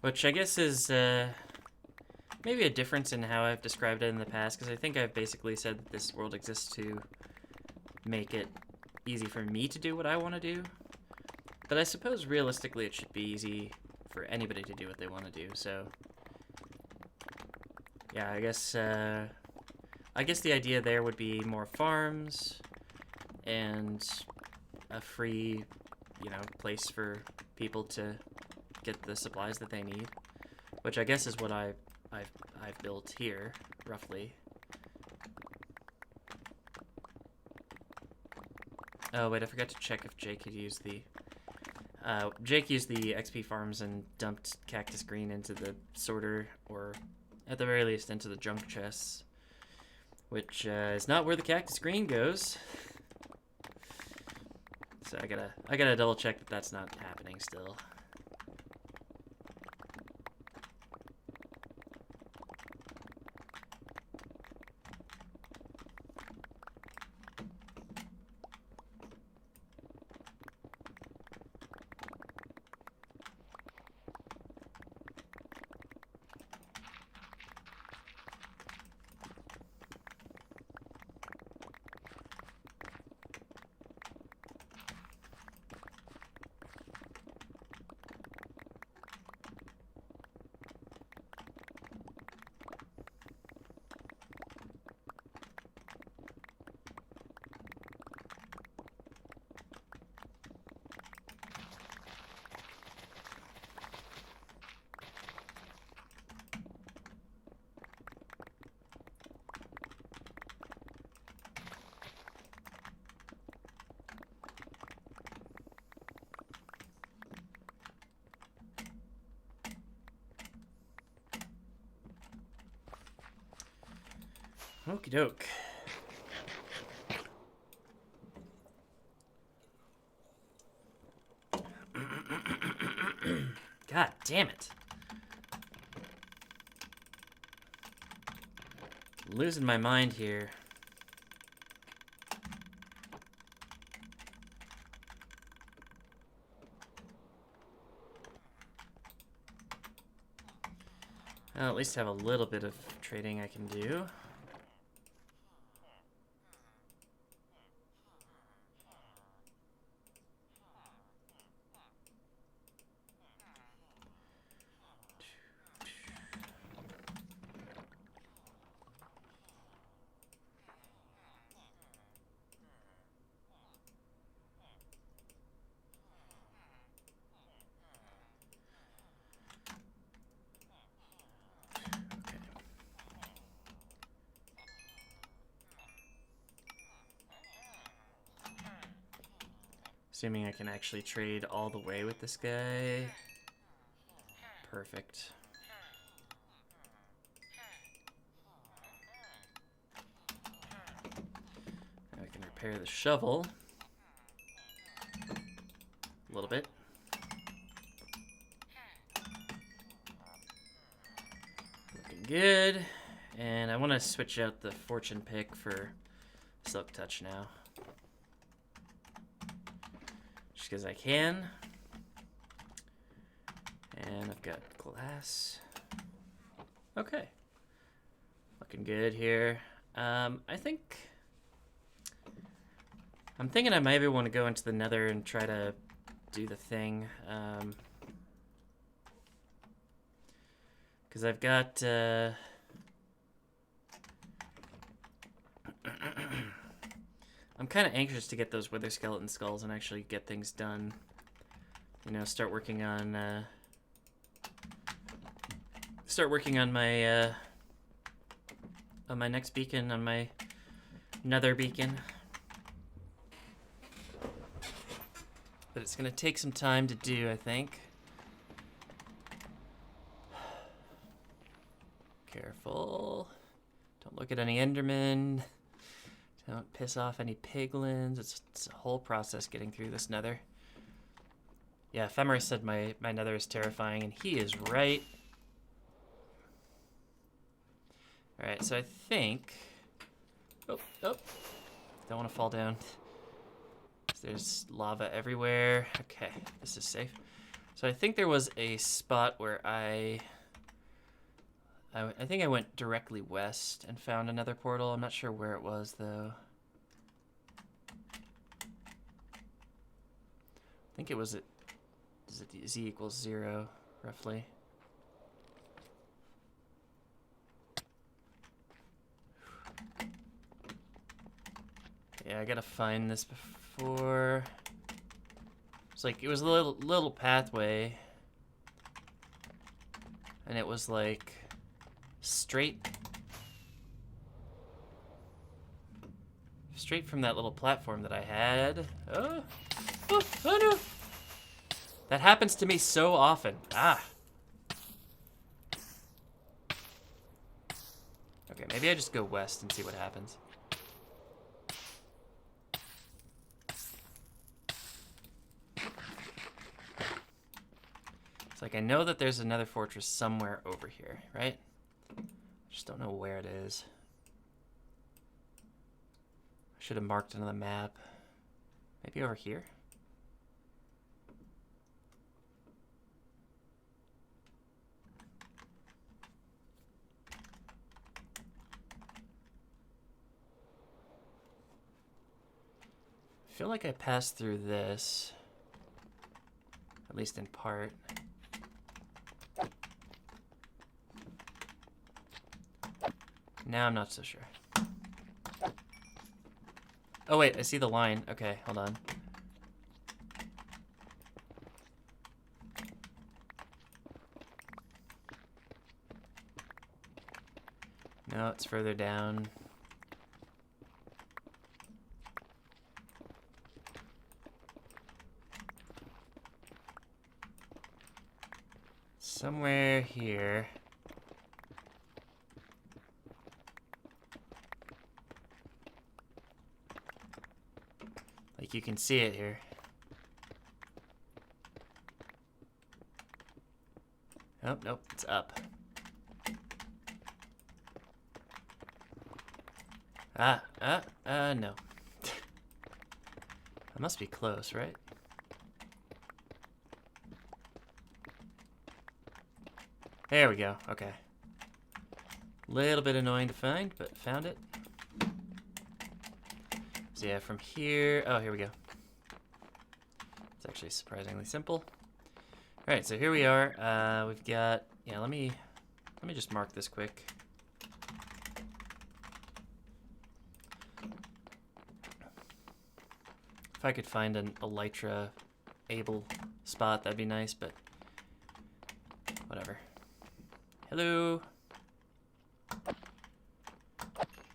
Speaker 1: Which I guess is maybe a difference in how I've described it in the past, because I think I've basically said that this world exists to make it easy for me to do what I want to do. But I suppose realistically it should be easy for anybody to do what they want to do, so yeah, I guess the idea there would be more farms and a free, you know, place for people to get the supplies that they need, which I guess is what I've built here, roughly. Oh wait, I forgot to check if Jake had used the Jake used the XP farms and dumped cactus green into the sorter, or at the very least into the junk chests, which is not where the cactus green goes. So I gotta double check that that's not happening still. Okie doke. God damn it. I'm losing my mind here. I'll at least have a little bit of trading I can do. Assuming I can actually trade all the way with this guy. Perfect. Now I can repair the shovel. little bit. Looking good. And I want to switch out the fortune pick for silk touch now. Just because I can. And I've got glass. Okay. Looking good here. I'm thinking I maybe want to go into the Nether and try to do the thing. Because I've got... I'm kind of anxious to get those wither skeleton skulls and actually get things done. You know, start working on my next beacon, on my Nether beacon. But it's gonna take some time to do, I think. Careful. Don't look at any Endermen. Don't piss off any piglins. It's a whole process getting through this Nether. Yeah, Ephemeris said my Nether is terrifying, and he is right. Alright, so I think... Oh. Don't want to fall down. There's lava everywhere. Okay, this is safe. So I think there was a spot where I think I went directly west and found another portal. I'm not sure where it was, though. I think it was at z equals 0, roughly. Yeah, I gotta find this before. It's like, it was a little pathway. And it was like... straight from that little platform that I had. Oh no! That happens to me so often. Okay, maybe I just go west and see what happens. It's like I know that there's another fortress somewhere over here, right? Just don't know where it is. I should have marked it on the map. Maybe over here? I feel like I passed through this. At least in part. Now I'm not so sure. Oh wait, I see the line. Okay, hold on. No, it's further down. Somewhere here. Like you can see it here. Oh, nope, it's up. No. I must be close, right? There we go, okay. Little bit annoying to find, but found it. So yeah, from here, oh, here we go. It's actually surprisingly simple. All right, so here we are. We've got, yeah, let me just mark this quick. If I could find an elytra able spot, that'd be nice, but whatever. Hello.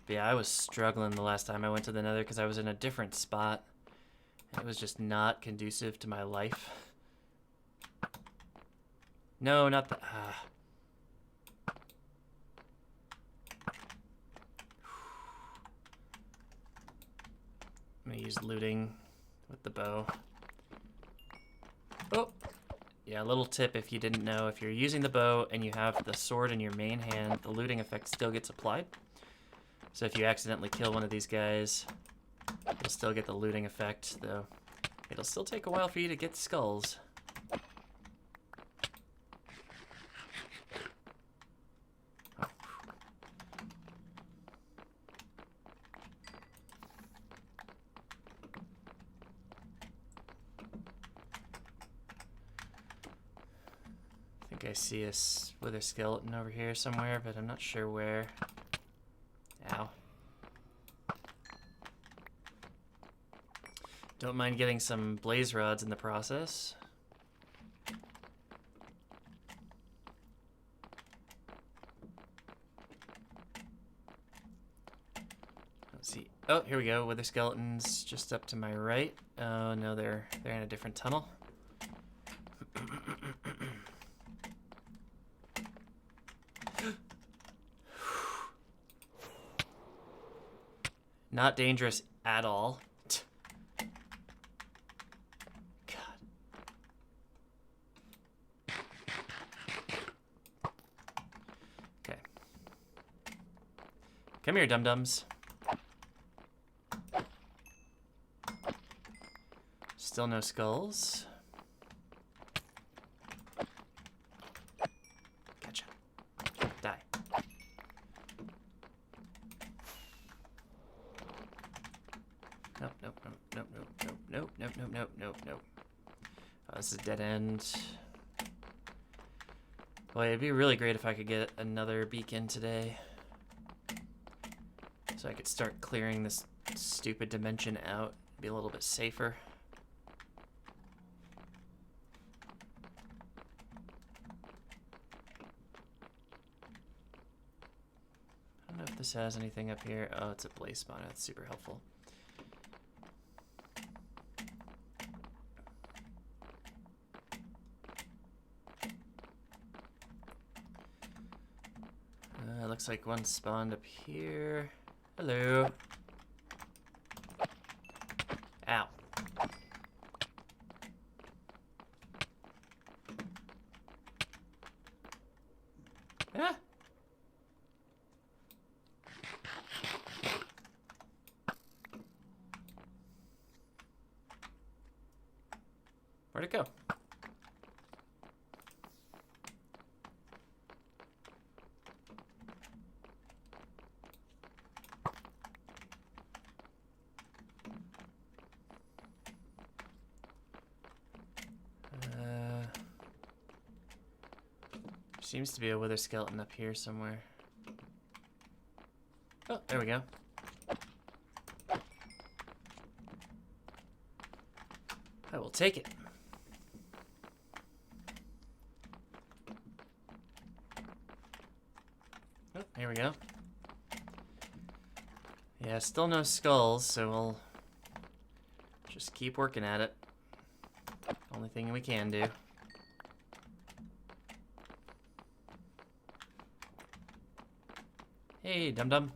Speaker 1: But yeah, I was struggling the last time I went to the Nether because I was in a different spot. It was just not conducive to my life. No, not the... I'm gonna use looting with the bow. Yeah, a little tip if you didn't know. If you're using the bow and you have the sword in your main hand, the looting effect still gets applied. So if you accidentally kill one of these guys, you'll still get the looting effect, though it'll still take a while for you to get skulls. Oh. I think I see a wither skeleton over here somewhere, but I'm not sure where. Ow. Don't mind getting some blaze rods in the process. Let's see. Oh, here we go. Wither skeletons just up to my right. Oh no, they're in a different tunnel. Not dangerous at all. God. Okay. Come here, dum-dums. Still no skulls. Gotcha. Die. Nope, nope, nope, nope, nope, nope, nope, nope, nope, nope, nope. Oh, this is a dead end. Boy, it'd be really great if I could get another beacon today. So I could start clearing this stupid dimension out. Be a little bit safer. I don't know if this has anything up here. Oh, it's a blaze spawner. That's super helpful. Looks like one spawned up here. Hello. Ow. Ah. Where'd it go? Seems to be a wither skeleton up here somewhere. Oh, there we go. I will take it. Oh, here we go. Yeah, still no skulls, so we'll just keep working at it. Only thing we can do. Hey, dum-dum.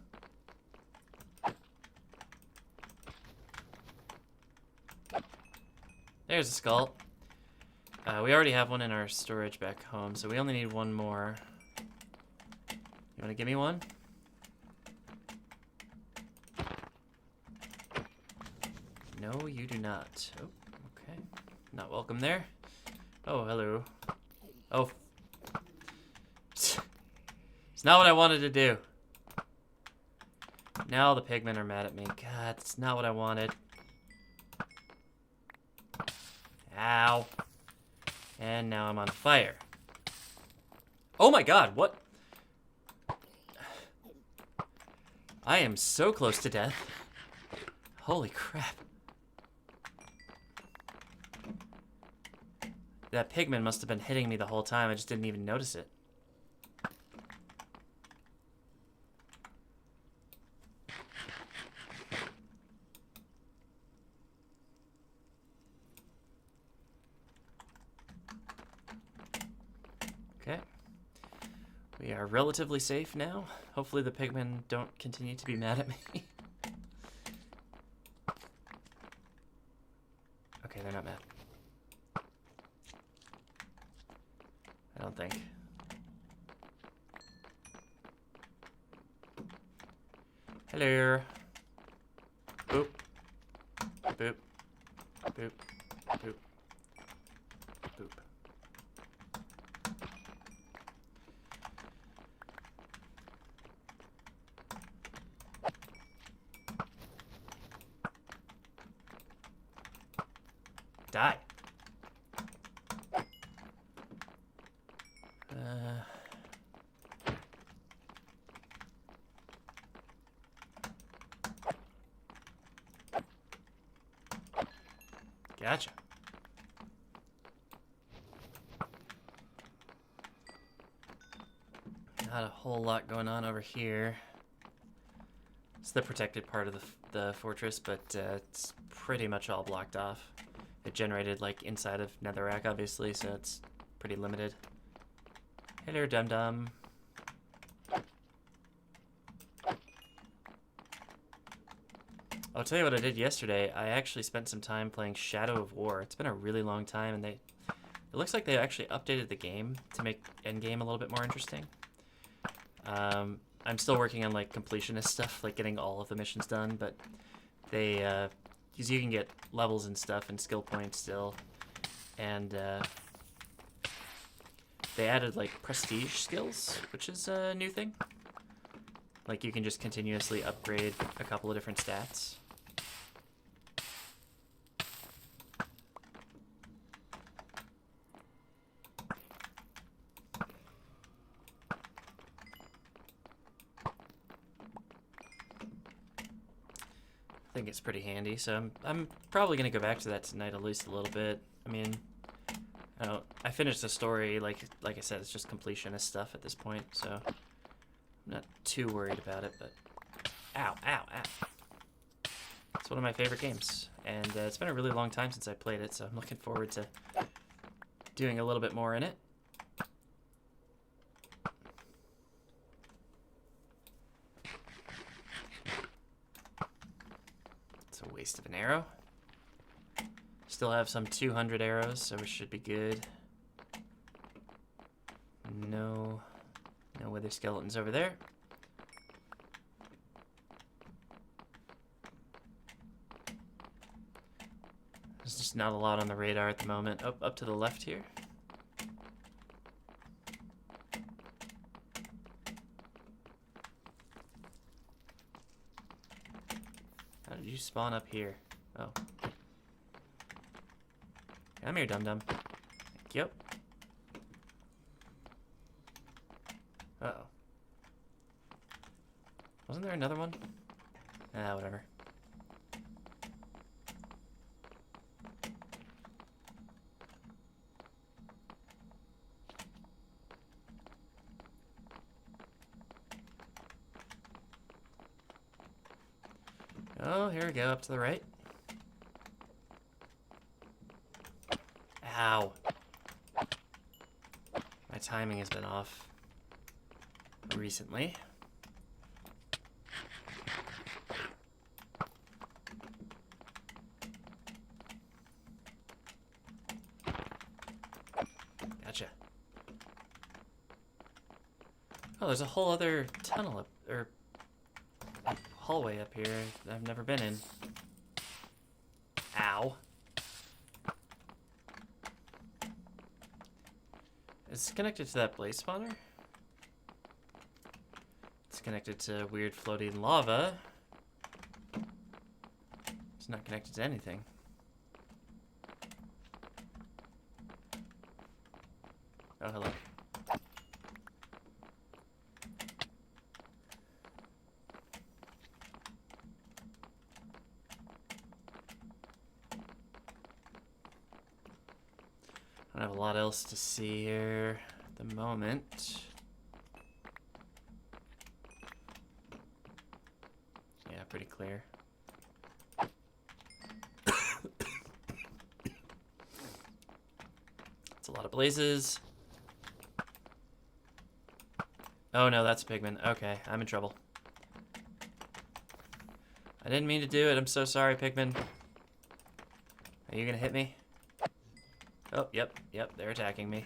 Speaker 1: There's a skull. We already have one in our storage back home, so we only need one more. You want to give me one? No, you do not. Oh, okay. Not welcome there. Oh, hello. Oh. It's not what I wanted to do. Now the pigmen are mad at me. God, that's not what I wanted. Ow. And now I'm on fire. Oh my god, what? I am so close to death. Holy crap. That pigman must have been hitting me the whole time. I just didn't even notice it. Okay. We are relatively safe now. Hopefully the pigmen don't continue to be mad at me. Okay, they're not mad. don't think. Hello. Boop. Boop. Boop. Boop. Boop. Die. Gotcha. Not a whole lot going on over here. It's the protected part of the fortress, but it's pretty much all blocked off. It generated like inside of netherrack, obviously, so it's pretty limited. Hello, dum-dum. I'll tell you what I did yesterday. I actually spent some time playing Shadow of War. It's been a really long time, and it looks like they actually updated the game to make endgame a little bit more interesting. I'm still working on like completionist stuff, like getting all of the missions done, but they, because you can get levels and stuff and skill points still, and they added like prestige skills, which is a new thing. Like you can just continuously upgrade a couple of different stats. I think it's pretty handy, so I'm probably gonna go back to that tonight at least a little bit. I mean, I finished the story, like I said, it's just completionist stuff at this point, so I'm not too worried about it. But ow, ow, ow! It's one of my favorite games, and it's been a really long time since I played it, so I'm looking forward to doing a little bit more in it. Waste of an arrow. Still have some 200 arrows, so we should be good. No wither skeletons over there. There's just not a lot on the radar at the moment. Oh, up to the left here. How did you spawn up here? Oh. Come here, dum-dum. Thank you. Uh-oh. Wasn't there another one? Ah, whatever. Oh, here we go, up to the right. Ow. My timing has been off recently. Gotcha. Oh, there's a whole other tunnel up, or hallway up here that I've never been in. Ow. It's connected to that blaze spawner. It's connected to weird floating lava. It's not connected to anything. Oh, hello. I don't have a lot else to see here at the moment. Yeah, pretty clear. It's a lot of blazes. Oh no, that's a pigman. Okay, I'm in trouble. I didn't mean to do it. I'm so sorry, pigman. Are you gonna hit me? Oh, yep, they're attacking me.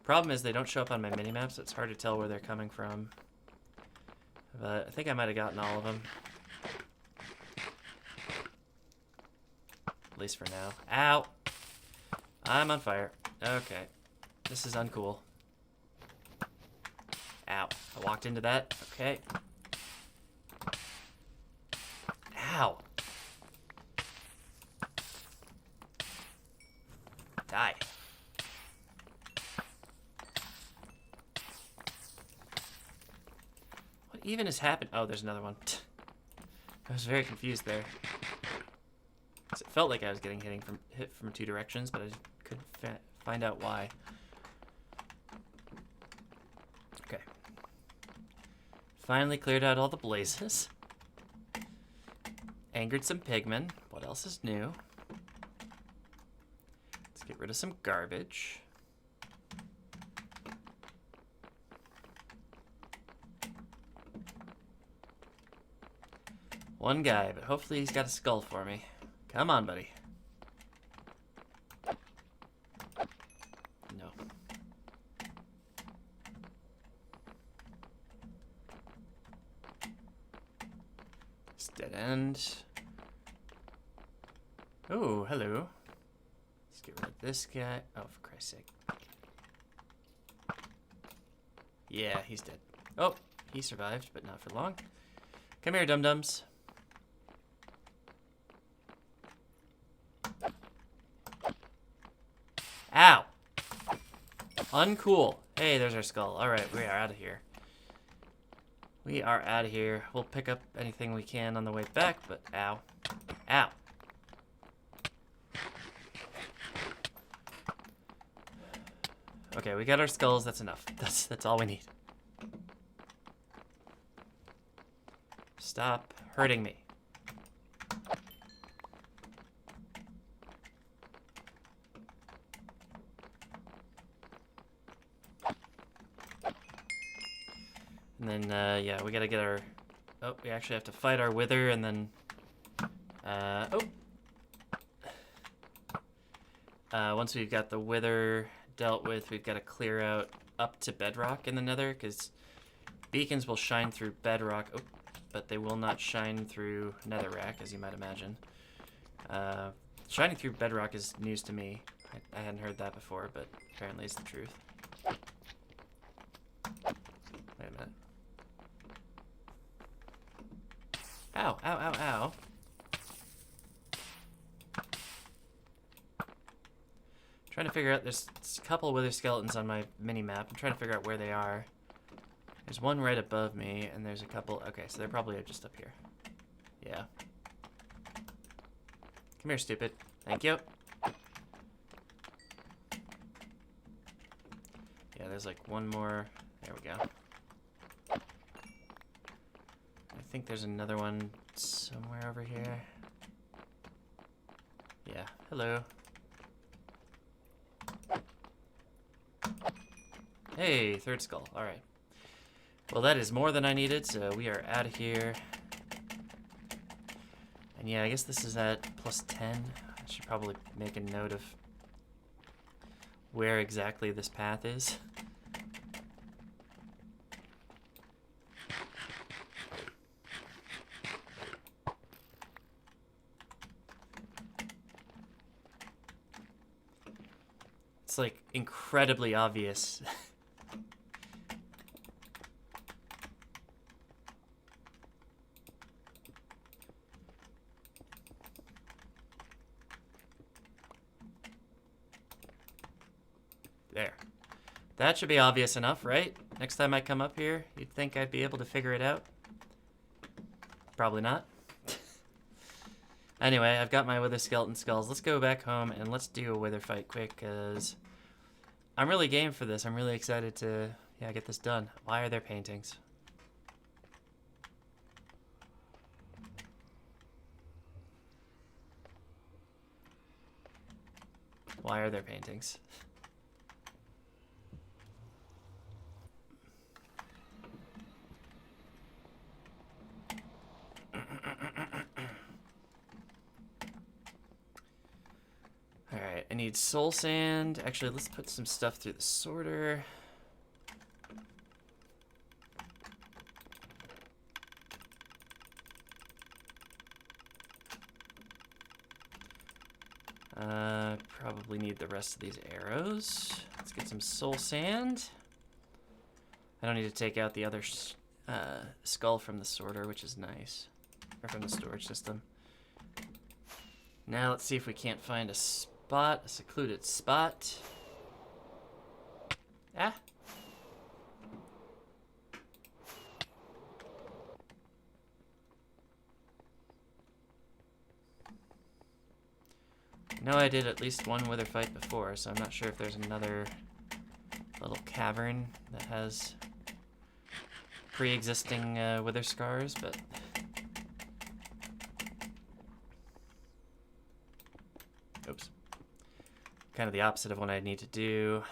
Speaker 1: Problem is they don't show up on my minimap, so it's hard to tell where they're coming from. But I think I might have gotten all of them. At least for now. Ow! I'm on fire. Okay. This is uncool. Ow. I walked into that. Okay. Ow! Die. What even has happened? Oh, there's another one. I was very confused there. It felt like I was getting hit from two directions, but I couldn't find out why. Okay. Finally cleared out all the blazes. Angered some pigmen. What else is new? Let's get rid of some garbage. One guy, but hopefully he's got a skull for me. Come on, buddy. No. It's dead end. Oh, hello. Let's get rid of this guy. Oh, for Christ's sake. Yeah, he's dead. Oh, he survived, but not for long. Come here, dum-dums. Ow! Uncool. Hey, there's our skull. Alright, we are out of here. We are out of here. We'll pick up anything we can on the way back, but ow. Ow. Okay, we got our skulls. That's enough. That's all we need. Stop hurting me. And then, yeah, we gotta get our... Oh, we actually have to fight our wither, and then... once we've got the wither dealt with, we've got to clear out up to bedrock in the nether, because beacons will shine through bedrock, but they will not shine through netherrack, as you might imagine. Shining through bedrock is news to me. I hadn't heard that before, but apparently it's the truth. Wait a minute. Ow, ow, ow, ow. Trying to figure out, there's a couple wither skeletons on my mini-map. I'm trying to figure out where they are. There's one right above me, and there's a couple... Okay, so they're probably just up here. Yeah. Come here, stupid. Thank you. Yeah, there's like one more... There we go. I think there's another one somewhere over here. Yeah, hello. Hey, third skull. Alright. Well, that is more than I needed, so we are out of here. And yeah, I guess this is at plus 10. I should probably make a note of where exactly this path is. It's like incredibly obvious. There. That should be obvious enough, right? Next time I come up here, you'd think I'd be able to figure it out. Probably not. Anyway, I've got my wither skeleton skulls. Let's go back home and let's do a wither fight quick, because I'm really game for this. I'm really excited to, yeah, get this done. Why are there paintings? Why are there paintings? Alright, I need soul sand. Actually, let's put some stuff through the sorter. Probably need the rest of these arrows. Let's get some soul sand. I don't need to take out the other skull from the sorter, which is nice. Or from the storage system. Now let's see if we can't find a spot, a secluded spot. Ah! I know I did at least one wither fight before, so I'm not sure if there's another little cavern that has pre-existing wither scars, but... Oops. Kind of the opposite of what I need to do.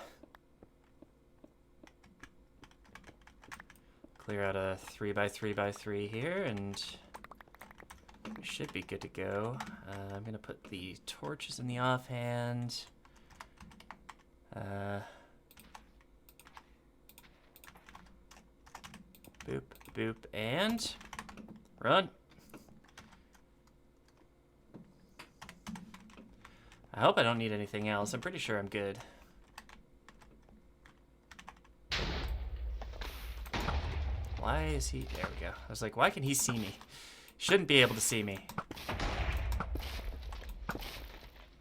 Speaker 1: Clear out a 3x3x3 here, and we should be good to go. I'm gonna put the torches in the offhand. Boop, boop, and run. I hope I don't need anything else. I'm pretty sure I'm good. Why is he... There we go. I was like, why can he see me? Shouldn't be able to see me.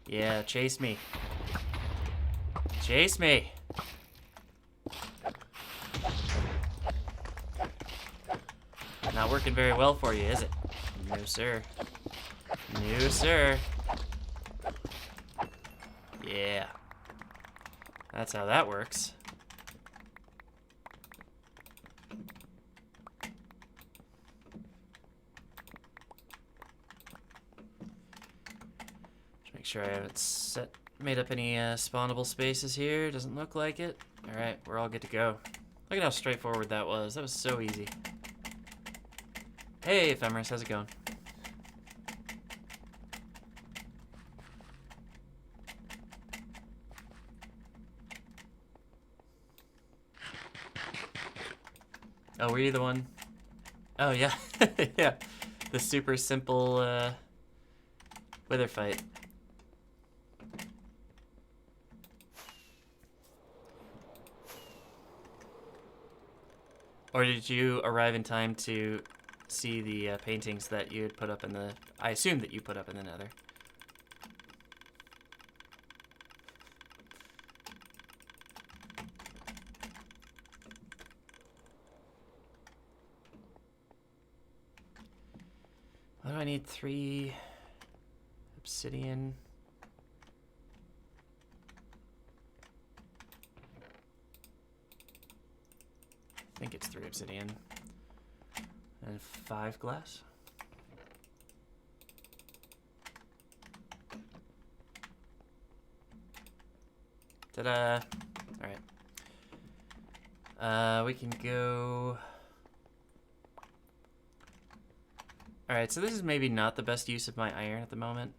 Speaker 1: Yeah, chase me. Chase me. Not working very well for you, is it? No, sir. No, sir. Yeah. That's how that works. Just make sure I haven't made up any spawnable spaces here. Doesn't look like it. Alright, we're all good to go. Look at how straightforward that was. That was so easy. Hey, Ephemeris, how's it going? Oh, were you the one? Oh, yeah. Yeah. The super simple wither fight. Or did you arrive in time to see the paintings that you had put up in the... I assume that you put up in the Nether. What do I need? 3 obsidian. I think it's 3 obsidian. And 5 glass. Ta-da! Alright. We can go... Alright, so this is maybe not the best use of my iron at the moment.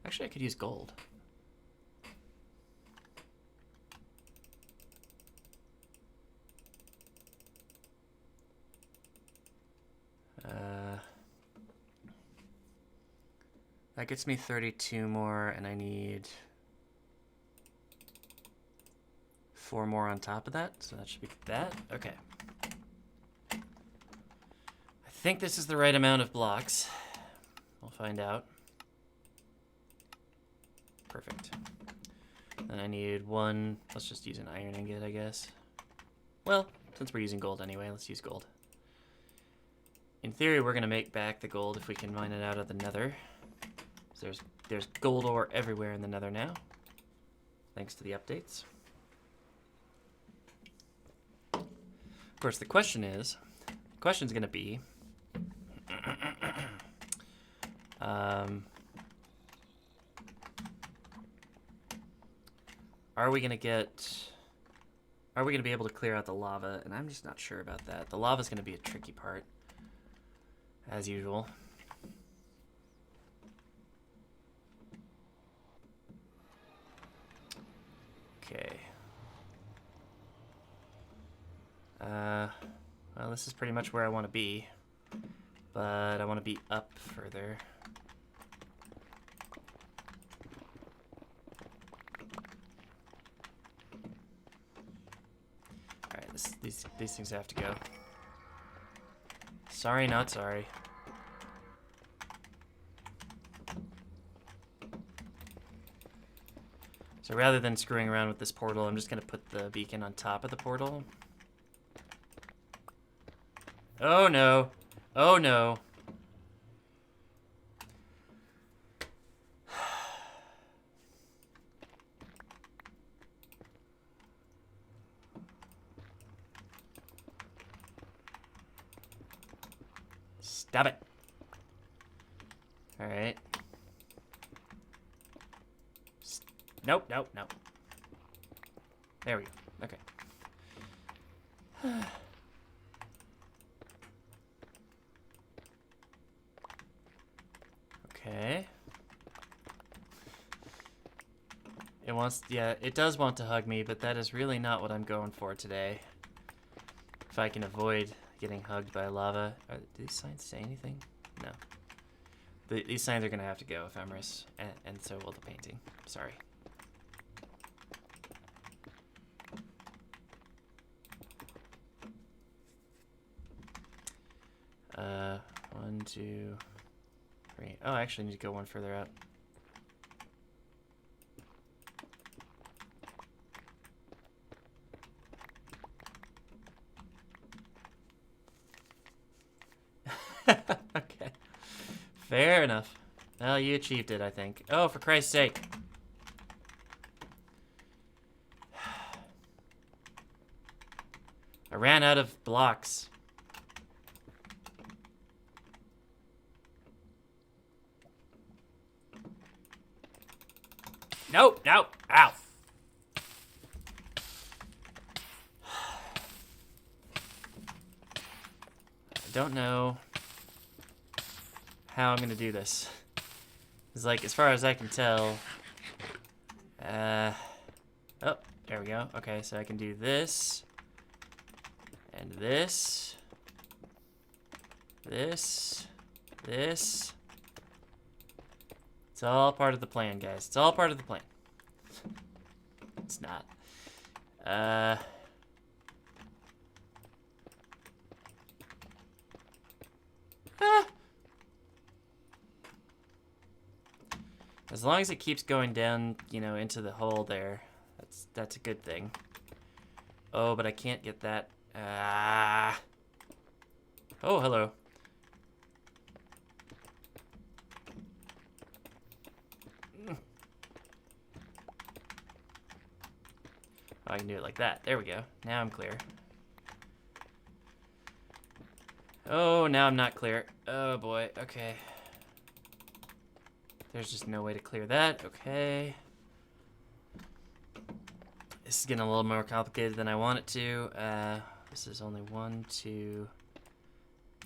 Speaker 1: Actually, I could use gold. That gets me 32 more, and I need 4 more on top of that, so that should be that. Okay. I think this is the right amount of blocks. We'll find out. Perfect. Then I need 1, let's just use an iron ingot, I guess. Well, since we're using gold anyway, let's use gold. In theory, we're gonna make back the gold if we can mine it out of the Nether. So there's gold ore everywhere in the Nether now, thanks to the updates. Of course, the question's gonna be, are we gonna be able to clear out the lava? And I'm just not sure about that. The lava's gonna be a tricky part, as usual. this is pretty much where I want to be. But I want to be up further. Alright, these things have to go. Sorry, not sorry. So rather than screwing around with this portal, I'm just going to put the beacon on top of the portal. Oh no. Oh no. Stop it. All right. Nope, nope, nope. There we go. Okay. Okay. It wants, yeah, it does want to hug me, but that is really not what I'm going for today. If I can avoid getting hugged by lava. Do these signs say anything? No. These signs are going to have to go, Ephemeris, and so will the painting. Sorry. One, two, three. Oh, I actually need to go one further out. Okay. Fair enough. Well, you achieved it, I think. Oh, for Christ's sake. I ran out of blocks. Nope, nope, ow. I don't know how I'm gonna do this. It's like, as far as I can tell, oh, there we go. Okay, so I can do this, and this, this. It's all part of the plan, guys. It's all part of the plan. It's not. As long as it keeps going down, you know, into the hole there, that's a good thing. Oh, but I can't get that. Oh, hello. I can do it like that. There we go. Now I'm clear. Oh, now I'm not clear. Oh boy, okay. There's just no way to clear that. Okay. This is getting a little more complicated than I want it to. This is only 1, 2,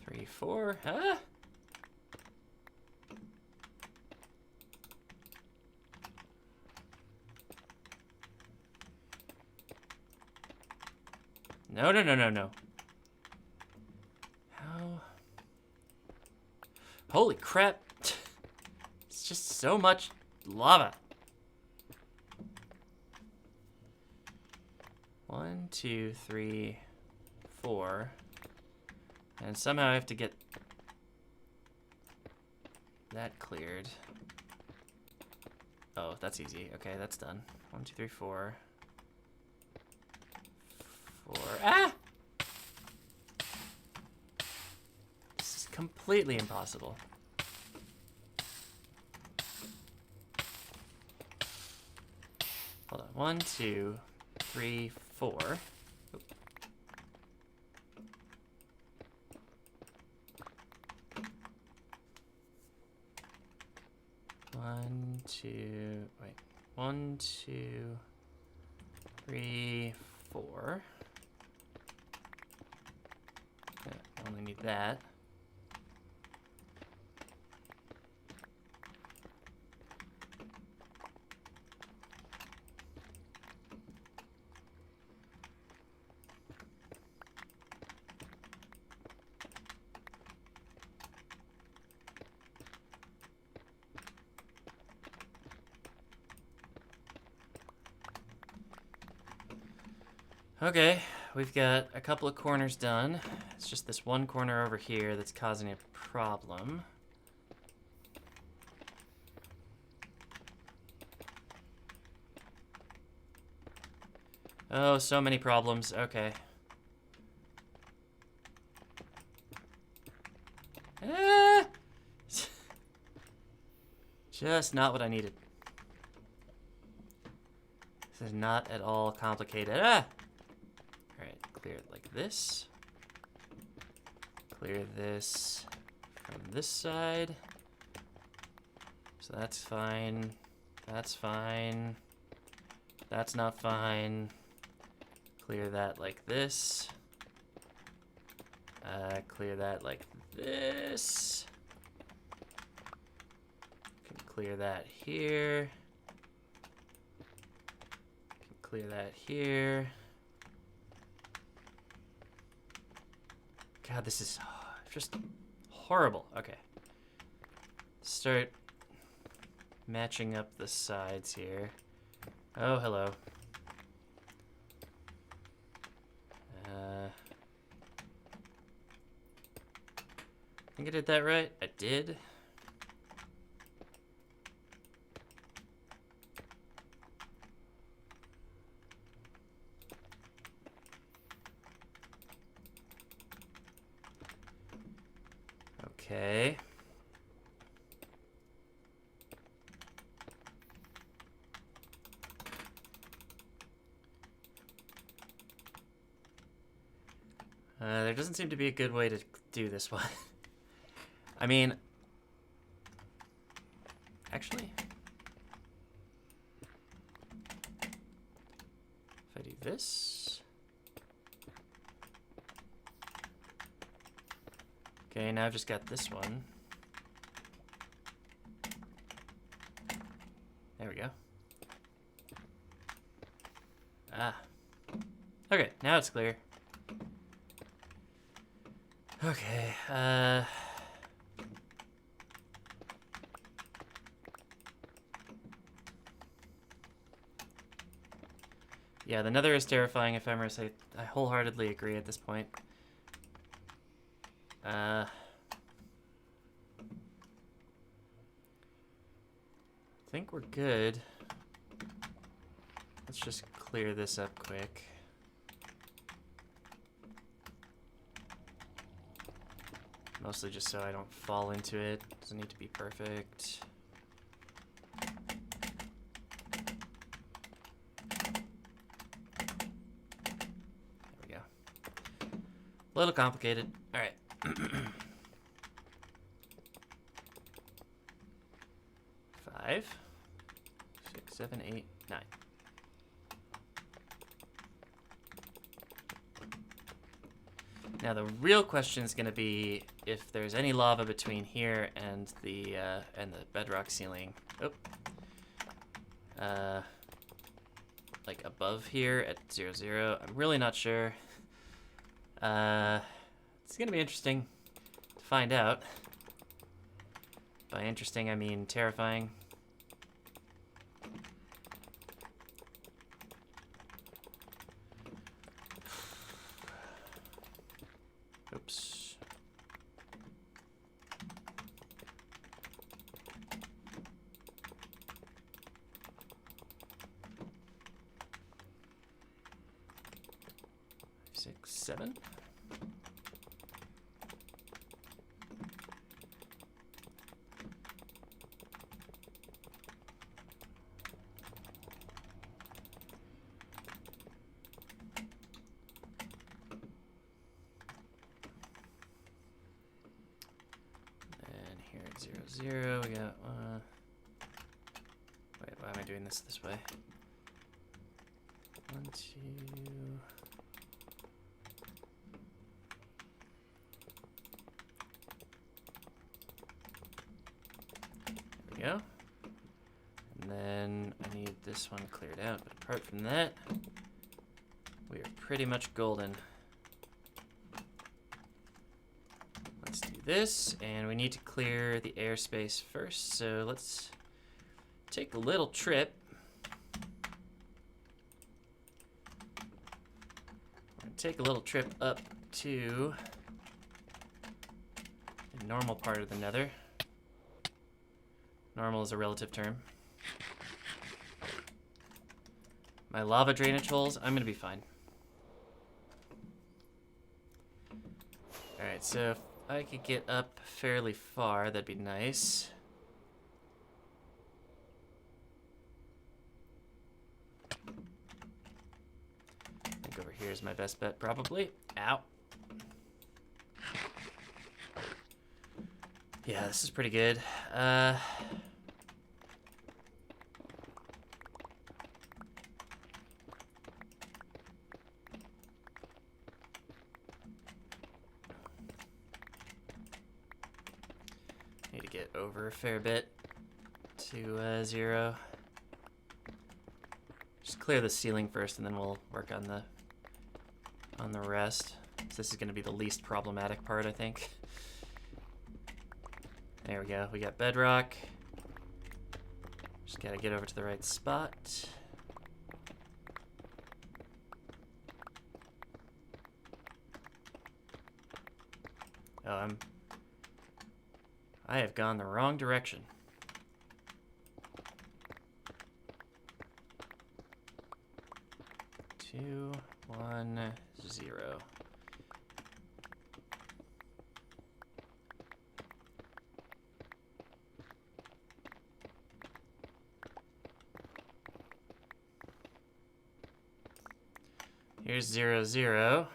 Speaker 1: 3, 4. Huh? No, no, no, no, no. How? Holy crap. It's just so much lava. 1, 2, 3, 4. And somehow I have to get that cleared. Oh, that's easy. Okay, that's done. 1, 2, 3, 4. 4. Ah! This is completely impossible. Hold on. 1, 2, 3, 4. Oop. 1, 2. Wait. 1, 2, 3, 4. Okay, I only need that. Okay, we've got a couple of corners done. It's just this one corner over here that's causing a problem. Oh, so many problems. Okay. Ah! Just not what I needed. This is not at all complicated. Ah! Alright, clear it like this. Clear this from this side. So that's fine. That's fine. That's not fine. Clear that like this. Clear that like this. Can clear that here. Can clear that here. God, this is just horrible. Okay. Start matching up the sides here. Oh, hello. I think I did that right. I did. Okay. There doesn't seem to be a good way to do this one. I mean, actually, if I do this. Okay, now I've just got this one. There we go. Ah. Okay, now it's clear. Okay, yeah, the Nether is terrifying, Ephemeris. I wholeheartedly agree at this point. I think we're good. Let's just clear this up quick. Mostly just so I don't fall into it. Doesn't need to be perfect. There we go. A little complicated. All right. 5, 6, 7, 8, 9. Now the real question is going to be if there's any lava between here and the bedrock ceiling. Oh. Like above here at 0, 0. I'm really not sure. It's going to be interesting to find out. By interesting, I mean terrifying. Oops. Six, 7. Here at 0, 0, we got, wait, why am I doing this way? 1, 2. There we go. And then I need this one cleared out, but apart from that, we are pretty much golden. Let's do this, and we need to clear the airspace first, so let's take a little trip take a little trip up to the normal part of the Nether. Normal is a relative term. My lava drainage holes, I'm gonna be fine. Alright, so if I could get up fairly far, that'd be nice. I think over here is my best bet, probably. Ow. Yeah, this is pretty good. Need to get over a fair bit to 0. Just clear the ceiling first, and then we'll work on the rest. So this is going to be the least problematic part, I think. There we go. We got bedrock. Just gotta get over to the right spot. Oh, I have gone the wrong direction. Two, 1, 0. Here's 0, 0.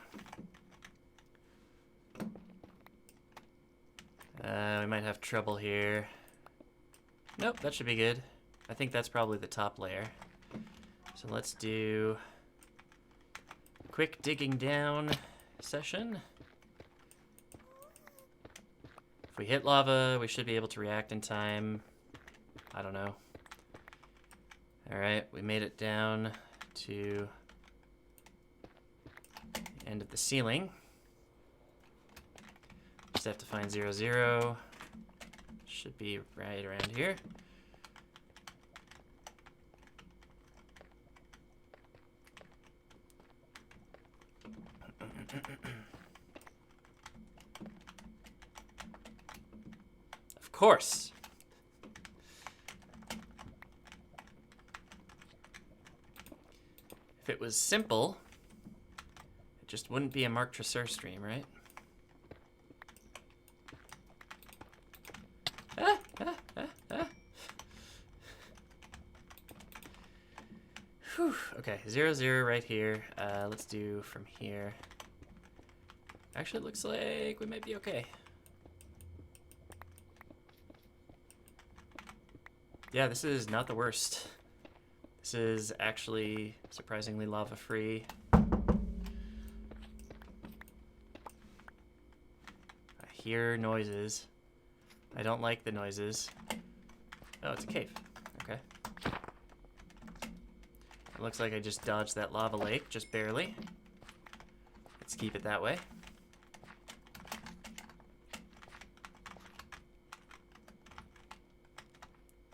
Speaker 1: We might have trouble here. Nope, that should be good. I think that's probably the top layer. So let's do a quick digging down session. If we hit lava, we should be able to react in time. I don't know. Alright, we made it down to the end of the ceiling. Just have to find 0, 0. Should be right around here. Of course. If it was simple, it just wouldn't be a MarkTraceur stream, right? Whew. Okay, 0, 0 right here. Let's do from here. Actually, it looks like we might be okay. Yeah, this is not the worst. This is actually surprisingly lava-free. I hear noises. I don't like the noises. Oh, it's a cave. Okay. It looks like I just dodged that lava lake, just barely. Let's keep it that way.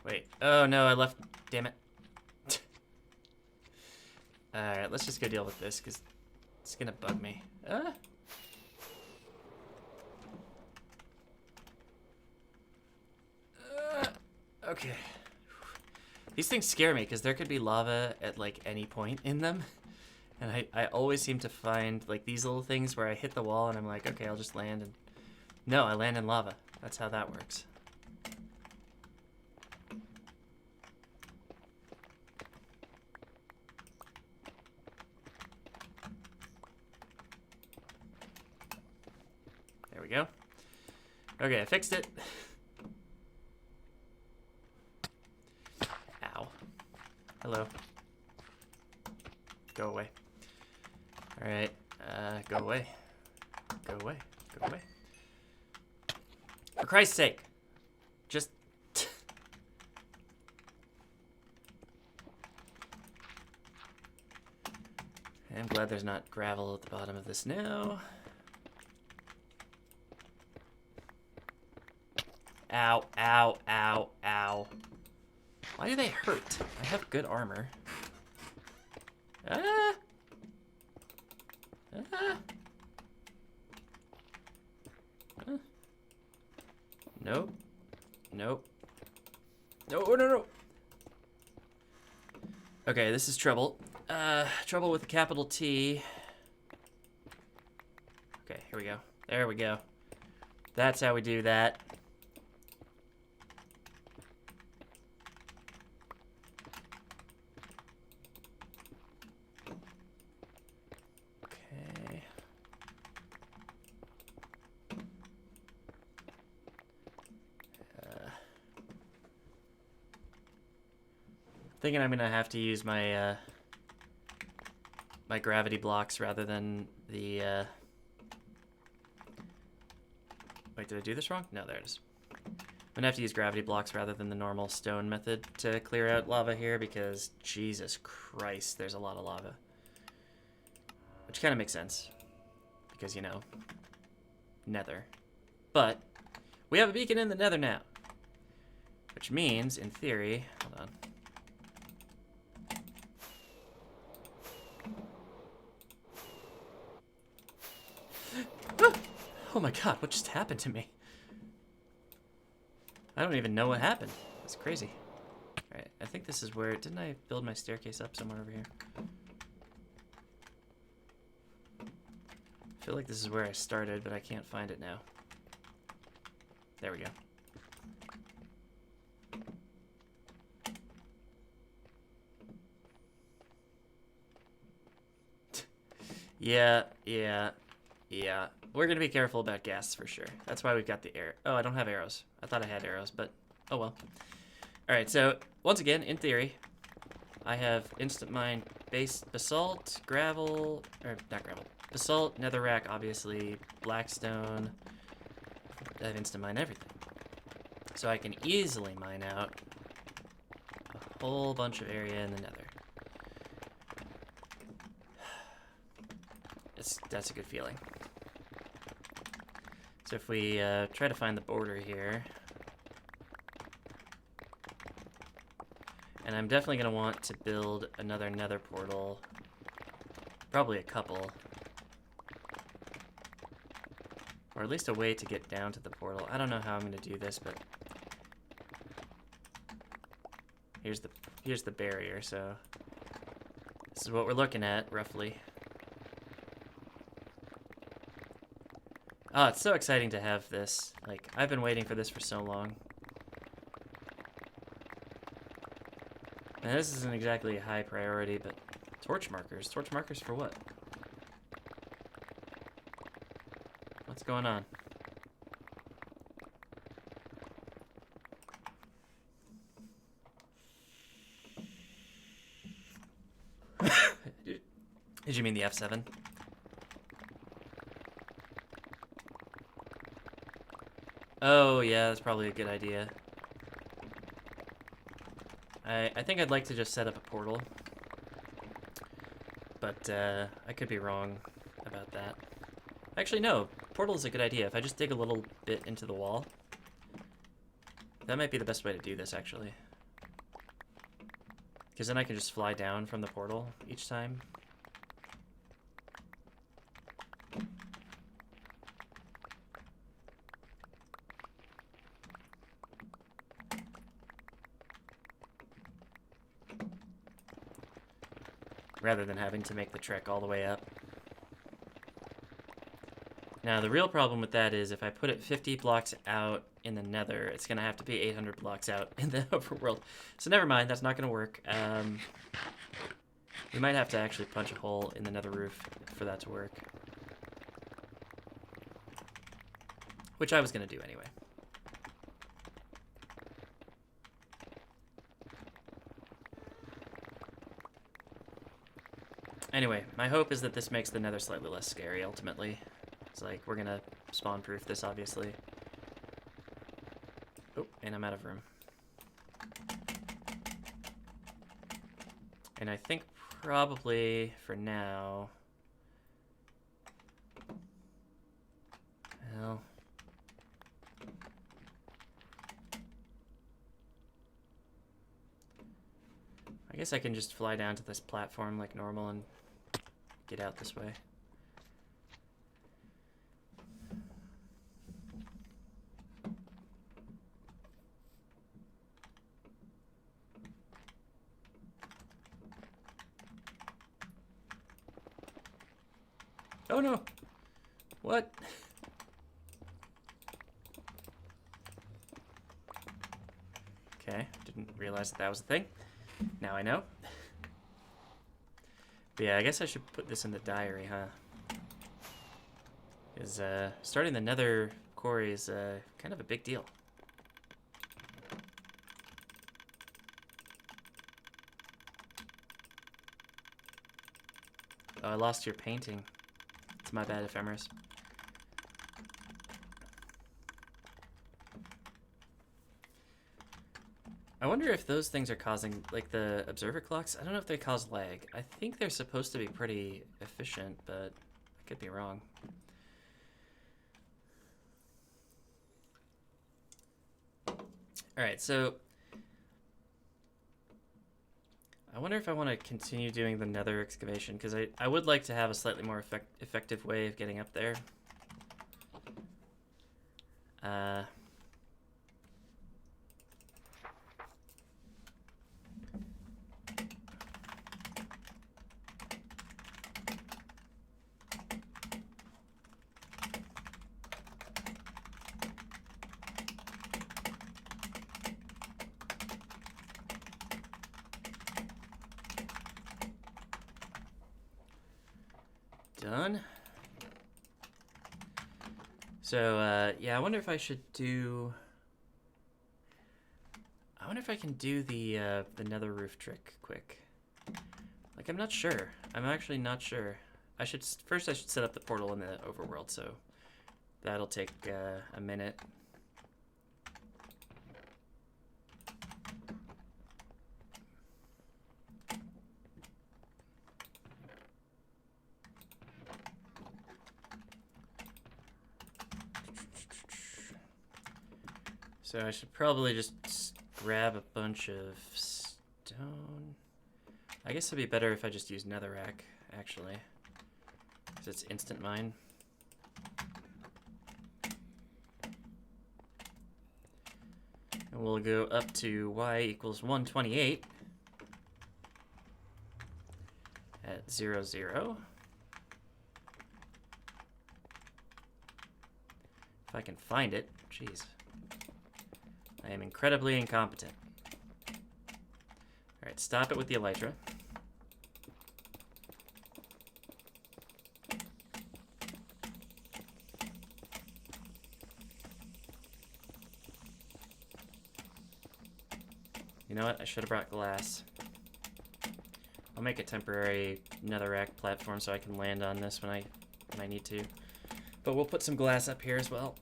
Speaker 1: Wait. Oh, no, I left... Damn it. Alright, let's just go deal with this, because it's gonna bug me. Okay. These things scare me, because there could be lava at, like, any point in them. And I always seem to find, like, these little things where I hit the wall and I'm like, okay, I'll just land and... No, I land in lava. That's how that works. There we go. Okay, I fixed it. Ow. Hello. Go away. Alright, go away. Go away. Go away. For Christ's sake. Just... I'm glad there's not gravel at the bottom of this now. Ow, ow, ow, ow. Why do they hurt? I have good armor. Ah! Ah! Nope. Nope. No, no, no. Okay, this is trouble. Trouble with a capital T. Okay, here we go. There we go. That's how we do that. Okay. Thinking I'm gonna have to use my my gravity blocks rather than the wait, did I do this wrong? No, there it is. I'm gonna have to use gravity blocks rather than the normal stone method to clear out lava here because Jesus Christ, there's a lot of lava. Which kind of makes sense because, you know, Nether. But we have a beacon in the Nether now, which means, in theory, hold on. Oh my god, what just happened to me? I don't even know what happened. That's crazy. Alright, I think this is where... Didn't I build my staircase up somewhere over here? I feel like this is where I started, but I can't find it now. There we go. Yeah. We're gonna be careful about gas for sure. That's why we've got the arrow. Oh, I don't have arrows. I thought I had arrows, but oh well. Alright, so once again, in theory, I have instant mine base basalt, gravel, or not gravel, basalt, netherrack, obviously, blackstone. I have instant mine everything. So I can easily mine out a whole bunch of area in the nether. That's a good feeling. So if we try to find the border here, and I'm definitely going to want to build another nether portal, probably a couple, or at least a way to get down to the portal. I don't know how I'm going to do this, but here's the barrier, so this is what we're looking at, roughly. Oh, it's so exciting to have this. Like, I've been waiting for this for so long. And this isn't exactly a high priority, but torch markers. Torch markers for what? What's going on? Did you mean the F7? Oh, yeah, that's probably a good idea. I think I'd like to just set up a portal. But, I could be wrong about that. Actually, no. Portal is a good idea. If I just dig a little bit into the wall. That might be the best way to do this, actually. Because then I can just fly down from the portal each time. Rather than having to make the trek all the way up. Now, the real problem with that is if I put it 50 blocks out in the nether, it's going to have to be 800 blocks out in the overworld. So never mind, that's not going to work. We might have to actually punch a hole in the nether roof for that to work. Which I was going to do anyway. Anyway, my hope is that this makes the nether slightly less scary, ultimately. It's like, we're gonna spawn-proof this, obviously. Oh, and I'm out of room. And I think probably, for now... Well... I guess I can just fly down to this platform like normal and get out this way. Oh no! What? Okay, didn't realize that was a thing. Now I know. But yeah, I guess I should put this in the diary, huh? Because starting the Nether quarry is kind of a big deal. Oh, I lost your painting. It's my bad, Ephemeris. I wonder if those things are causing, like the observer clocks, I don't know if they cause lag. I think they're supposed to be pretty efficient, but I could be wrong. Alright, so I wonder if I want to continue doing the Nether excavation, because I would like to have a slightly more effective way of getting up there. Done. So, yeah, I wonder if I should do... I wonder if I can do the Nether roof trick quick. Like, I'm not sure. I'm actually not sure. First I should set up the portal in the overworld, so that'll take a minute. So I should probably just grab a bunch of stone. I guess it'd be better if I just use netherrack, actually, because it's instant mine. And we'll go up to y equals 128 at 0, 0. If I can find it, jeez. I am incredibly incompetent. Alright, stop it with the elytra. You know what? I should have brought glass. I'll make a temporary netherrack platform so I can land on this when I need to. But we'll put some glass up here as well.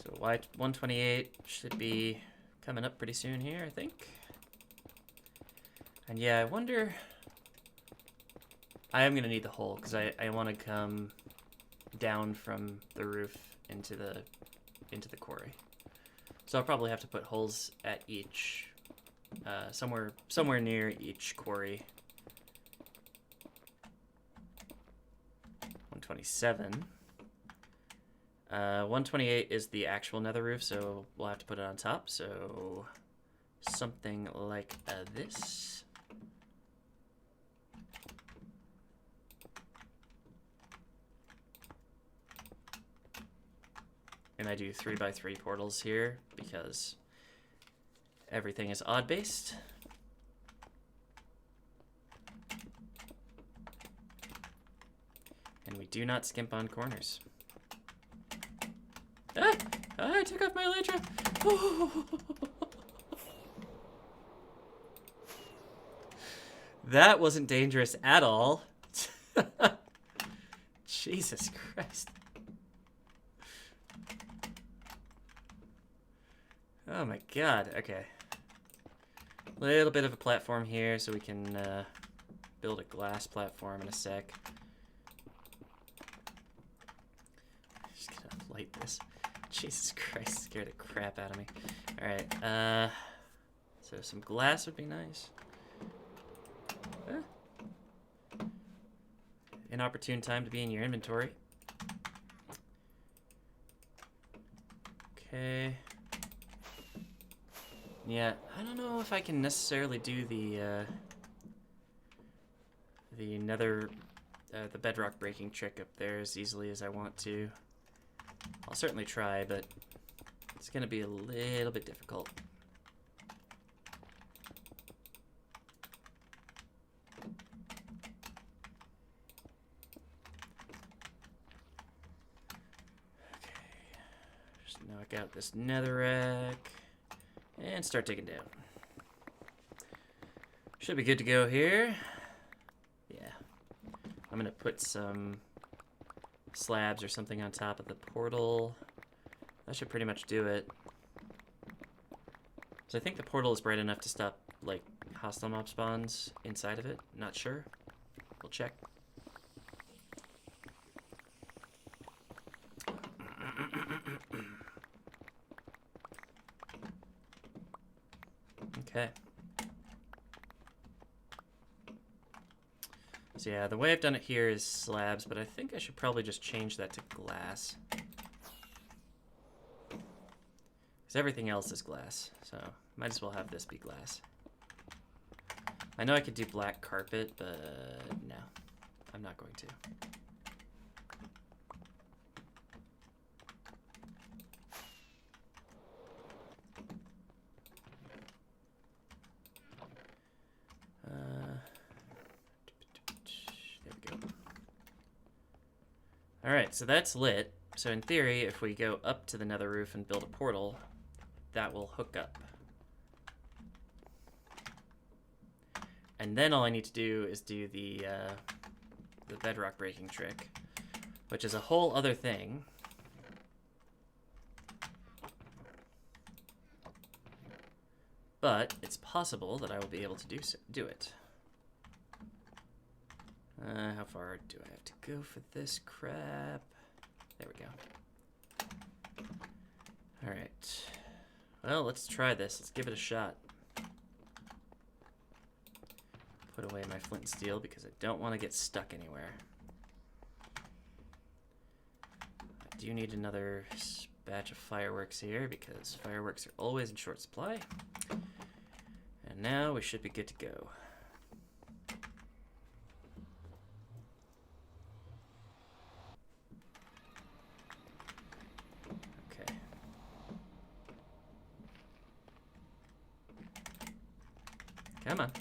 Speaker 1: So Y128 should be coming up pretty soon here, I think. And yeah, I wonder... I am going to need the hole, because I want to come down from the roof into the quarry. So I'll probably have to put holes at each, somewhere near each quarry. 127. 128 is the actual nether roof, so we'll have to put it on top. So something like this. And I do 3x3 portals here because everything is odd based. And we do not skimp on corners. Ah! I took off my elytra! Oh. That wasn't dangerous at all. Jesus Christ. Oh my god, okay. A little bit of a platform here so we can build a glass platform in a sec. Just gonna light this. Jesus Christ, scared the crap out of me. Alright, so some glass would be nice. Inopportune time to be in your inventory. Okay. Yeah, I don't know if I can necessarily do the nether, the bedrock breaking trick up there as easily as I want to. I'll certainly try, but it's gonna be a little bit difficult. Just knock out this netherrack and start digging down. Should be good to go here. Yeah. I'm gonna put some slabs or something on top of the portal. That should pretty much do it. So I think the portal is bright enough to stop, like, hostile mob spawns inside of it. Not sure. We'll check. Okay. So yeah, the way I've done it here is slabs, but I think I should probably just change that to glass. Because everything else is glass, so might as well have this be glass. I know I could do black carpet, but no, I'm not going to. There we go. Alright, so that's lit. So in theory, if we go up to the nether roof and build a portal, that will hook up. And then all I need to do is do the bedrock breaking trick, which is a whole other thing. But it's possible that I will be able to do it. How far do I have to go for this crap? There we go. Alright. Well, let's try this. Let's give it a shot. Put away my flint and steel because I don't want to get stuck anywhere. I do need another batch of fireworks here because fireworks are always in short supply. And now we should be good to go. Okay. Come on.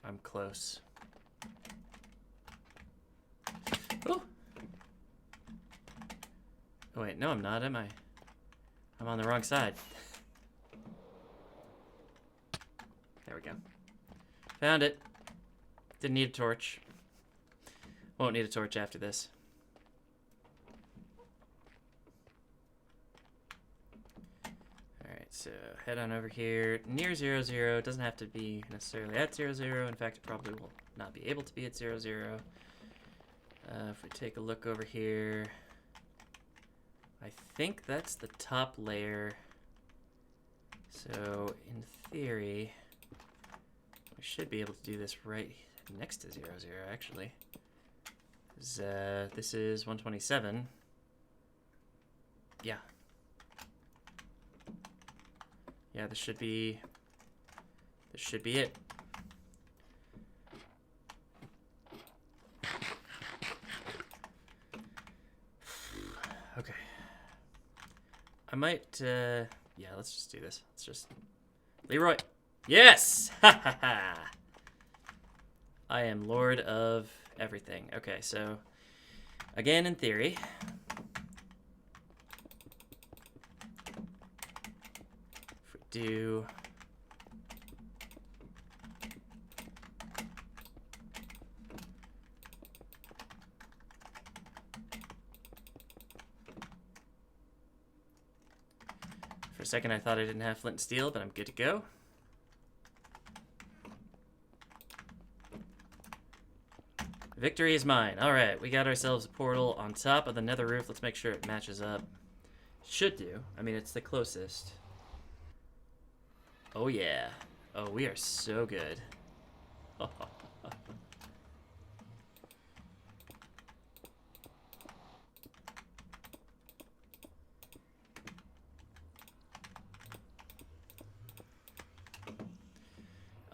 Speaker 1: I'm close. Oh! Oh wait, no I'm not, am I? I'm on the wrong side. There we go. Found it. Didn't need a torch. Won't need a torch after this. Alright, so head on over here near 0, 0. It doesn't have to be necessarily at 0, 0. In fact, it probably will not be able to be at 0, 0. If we take a look over here, I think that's the top layer. So in theory, we should be able to do this right next to 0, 0 actually. This is 127. Yeah. Yeah, this should be it. Okay. I might, yeah, let's just do this. Let's just... Leroy! Yes! Ha ha ha! I am lord of everything. Okay, so, again, in theory... If we do... For a second I thought I didn't have flint and steel, but I'm good to go. Victory is mine. Alright, we got ourselves a portal on top of the nether roof. Let's make sure it matches up. Should do. I mean, it's the closest. Oh, yeah. Oh, we are so good.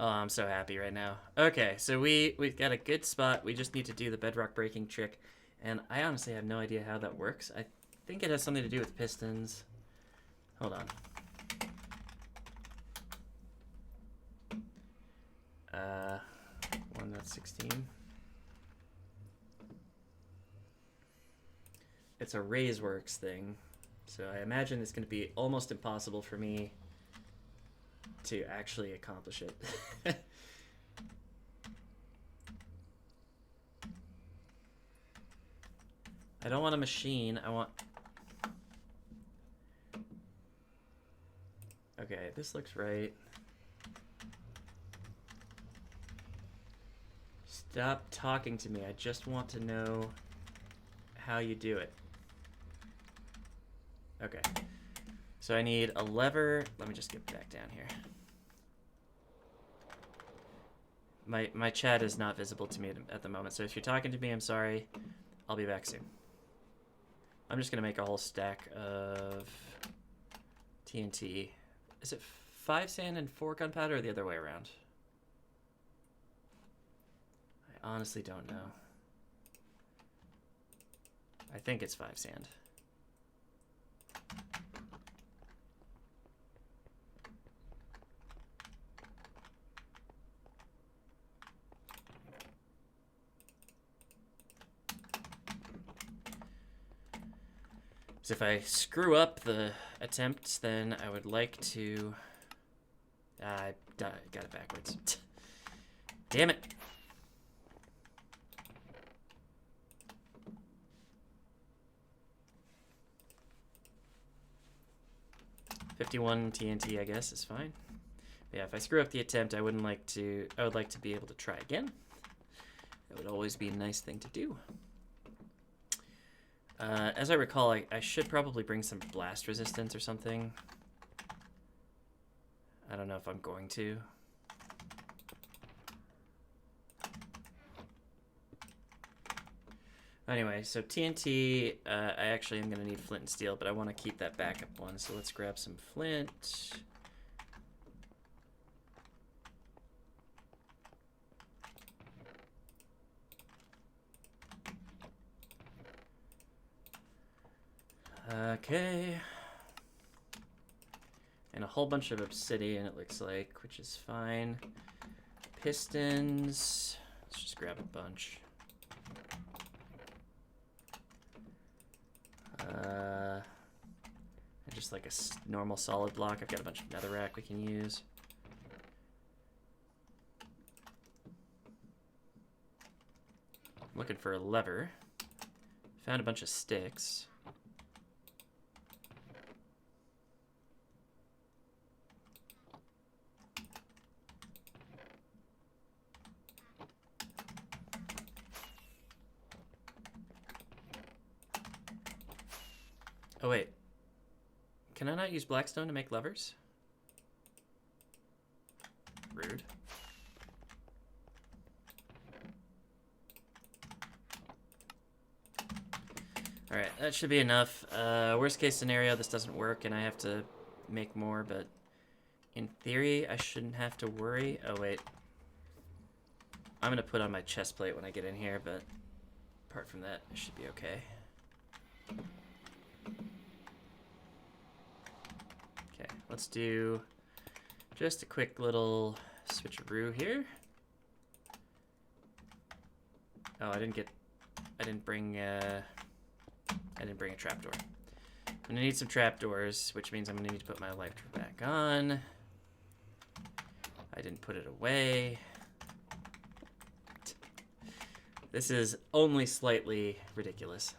Speaker 1: Oh, I'm so happy right now. Okay, so we've got a good spot. We just need to do the bedrock breaking trick. And I honestly have no idea how that works. I think it has something to do with pistons. Hold on. 1.16. It's a RaiseWorks thing. So I imagine it's going to be almost impossible for me to actually accomplish it. I don't want a machine. I want... Okay, this looks right. Stop talking to me. I just want to know how you do it. Okay. So I need a lever. Let me just get back down here. My chat is not visible to me at the moment, so if you're talking to me, I'm sorry. I'll be back soon. I'm just going to make a whole stack of TNT. Is it 5 sand and 4 gunpowder or the other way around? I honestly don't know. I think it's 5 sand. So if I screw up the attempt, then I would like to... I got it backwards. Damn it. $51 TNT, I guess, is fine. Yeah, if I screw up the attempt, I would like to be able to try again. That would always be a nice thing to do. As I recall, I should probably bring some blast resistance or something. I don't know if I'm going to. Anyway, so TNT, I actually am going to need flint and steel, but I want to keep that backup one, so let's grab some flint. Okay. And a whole bunch of obsidian, it looks like, which is fine. Pistons. Let's just grab a bunch. Just like a normal solid block. I've got a bunch of netherrack we can use. I'm looking for a lever. Found a bunch of sticks. Oh wait, can I not use blackstone to make levers? Rude. Alright, that should be enough. Worst case scenario, this doesn't work and I have to make more, but in theory, I shouldn't have to worry. Oh wait. I'm gonna put on my chest plate when I get in here, but apart from that, it should be okay. Okay, let's do just a quick little switcheroo here. Oh, I didn't bring a trapdoor. I'm gonna need some trapdoors, which means I'm gonna need to put my electric back on. I didn't put it away. This is only slightly ridiculous.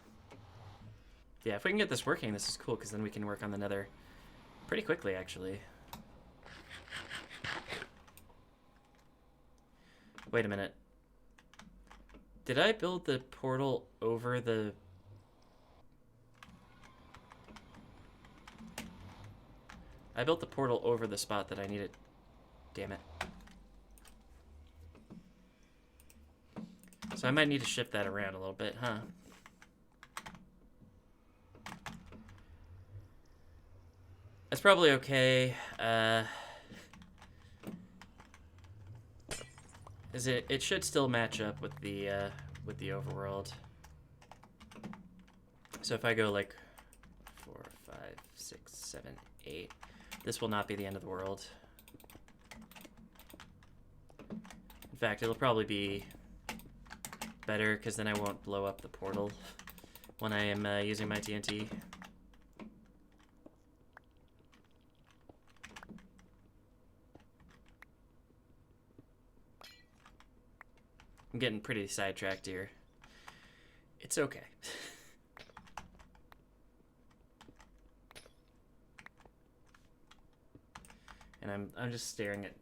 Speaker 1: Yeah, if we can get this working, this is cool, because then we can work on the nether pretty quickly, actually. Wait a minute. Did I build the portal over the... I built the portal over the spot that I needed. Damn it. So I might need to shift that around a little bit, huh? That's probably okay. It should still match up with the overworld. So if I go like 4, 5, 6, 7, 8, this will not be the end of the world. In fact, it'll probably be better because then I won't blow up the portal when I am using my TNT. I'm getting pretty sidetracked here. It's okay. And I'm just staring at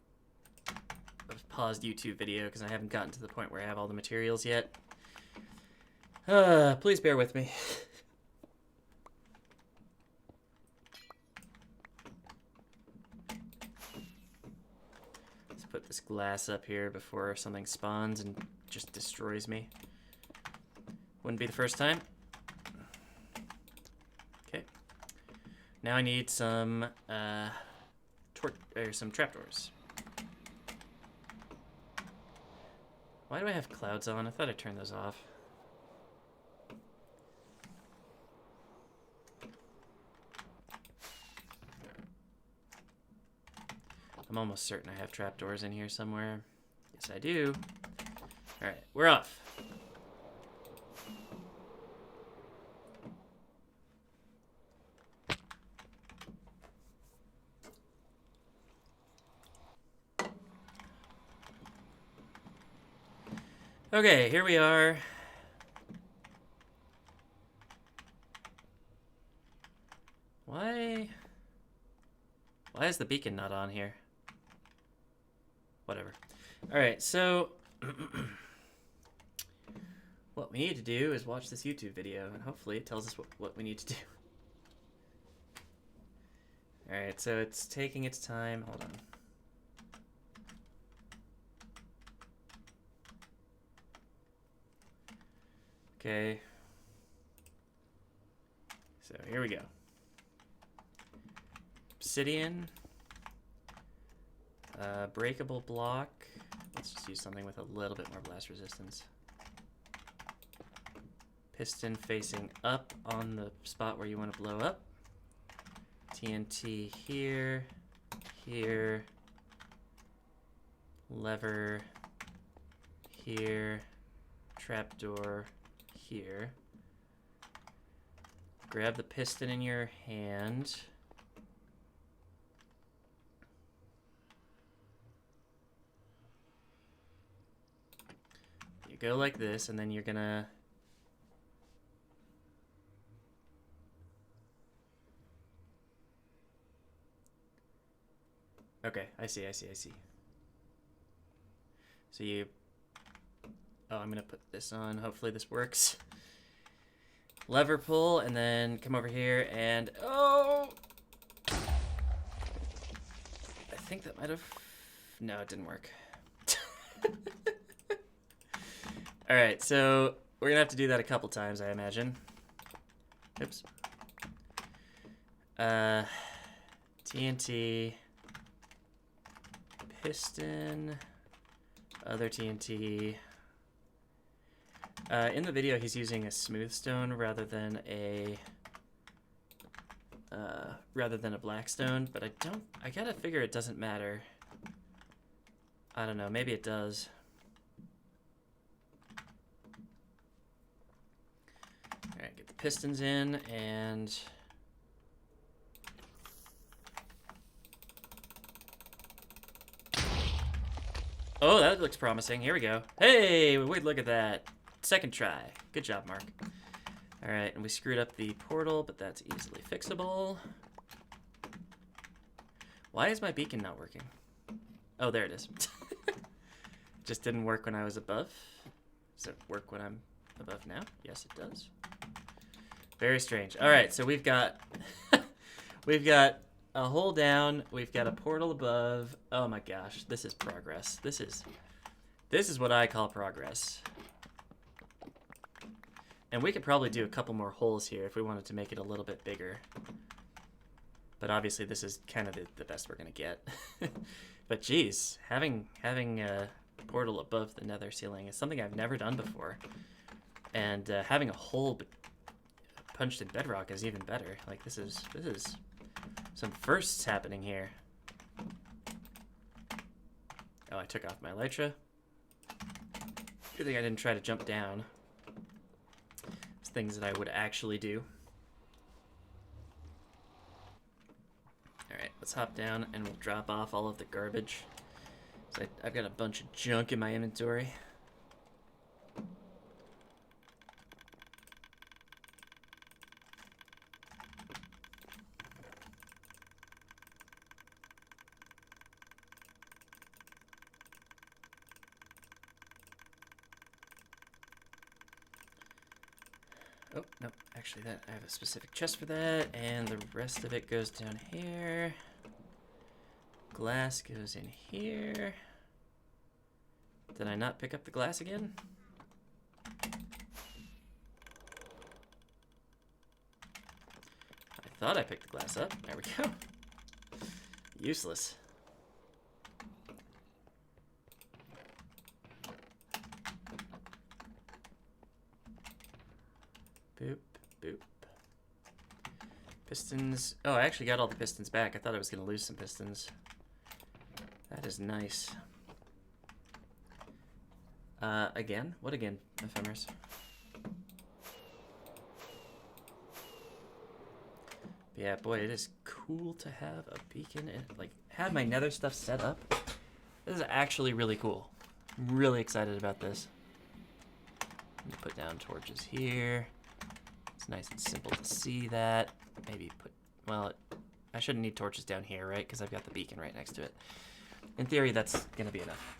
Speaker 1: a paused YouTube video because I haven't gotten to the point where I have all the materials yet. Please bear with me. Let's put this glass up here before something spawns and just destroys me. Wouldn't be the first time. Okay. Now I need some some trapdoors. Why do I have clouds on? I thought I turned those off. I'm almost certain I have trapdoors in here somewhere. Yes, I do. All right, we're off. Okay, here we are. Why is the beacon not on here? Whatever. All right, so what we need to do is watch this YouTube video, and hopefully it tells us what we need to do. All right, so it's taking its time. Hold on. Okay. So here we go. Obsidian. Breakable block. Let's just use something with a little bit more blast resistance. Piston facing up on the spot where you want to blow up. TNT here, here. Lever here. Trapdoor here. Grab the piston in your hand. You go like this, and then you're gonna okay, I see. So you I'm gonna put this on. Hopefully this works. Lever pull, and then come over here and oh! I think that might have... No, it didn't work. Alright, so we're gonna have to do that a couple times, I imagine. Oops. TNT. Piston. Other TNT. In the video, he's using a smooth stone rather than a black stone, but I gotta figure it doesn't matter. I don't know, maybe it does. All right, get the pistons in, and oh, that looks promising. Here we go. Hey, wait, look at that. Second try. Good job, Mark. All right, and we screwed up the portal, but that's easily fixable. Why is my beacon not working? Oh, there it is. Just didn't work when I was above. Does it work when I'm above now? Yes, it does. Very strange. All right, so we've got we've got a hole down. We've got a portal above. Oh my gosh, this is progress. This is what I call progress. And we could probably do a couple more holes here if we wanted to make it a little bit bigger. But obviously this is kind of the best we're gonna get. But geez, having a portal above the nether ceiling is something I've never done before. And having a hole punched in bedrock is even better. Like this is some firsts happening here. Oh, I took off my elytra. Good thing I didn't try to jump down. It's things that I would actually do. Alright, let's hop down and we'll drop off all of the garbage. So I've got a bunch of junk in my inventory. Oh, no, actually I have a specific chest for that, and the rest of it goes down here. Glass goes in here. Did I not pick up the glass again? I thought I picked the glass up. There we go. Useless. Boop, boop. Pistons. Oh, I actually got all the pistons back. I thought I was going to lose some pistons. That is nice. Again? What again, ephemeris? Yeah, boy, it is cool to have a beacon and, like, have my nether stuff set up. This is actually really cool. I'm really excited about this. Let me put down torches here. It's nice and simple to see that. Maybe put, well, I shouldn't need torches down here, right? Because I've got the beacon right next to it. In theory, that's going to be enough.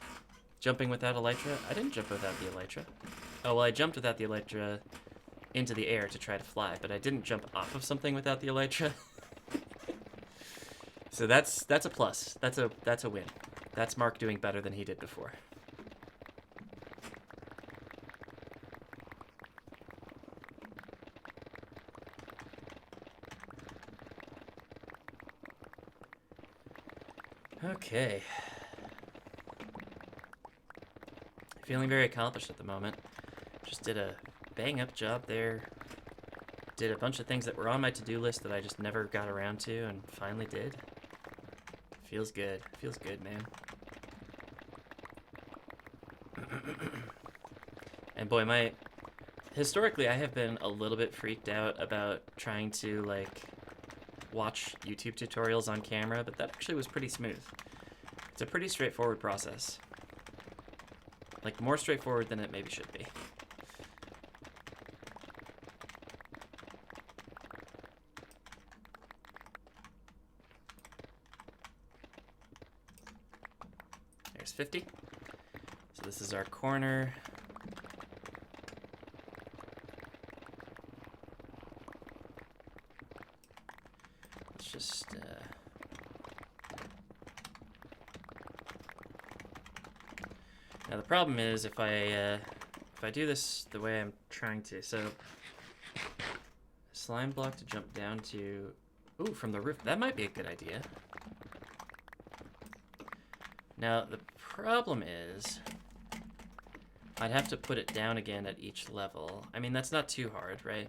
Speaker 1: Jumping without elytra? I didn't jump without the elytra. Oh, well, I jumped without the elytra into the air to try to fly, but I didn't jump off of something without the elytra. So that's a plus. That's a win. That's Mark doing better than he did before. Okay. Feeling very accomplished at the moment. Just did a bang-up job there. Did a bunch of things that were on my to-do list that I just never got around to and finally did. Feels good. Feels good, man. And boy, historically I have been a little bit freaked out about trying to, like, watch YouTube tutorials on camera, but that actually was pretty smooth. It's a pretty straightforward process. Like, more straightforward than it maybe should be. There's 50. So this is our corner. Let's just now the problem is if I do this the way I'm trying to, so slime block to jump down to, ooh, from the roof, that might be a good idea. Now the problem is I'd have to put it down again at each level. I mean, that's not too hard, right?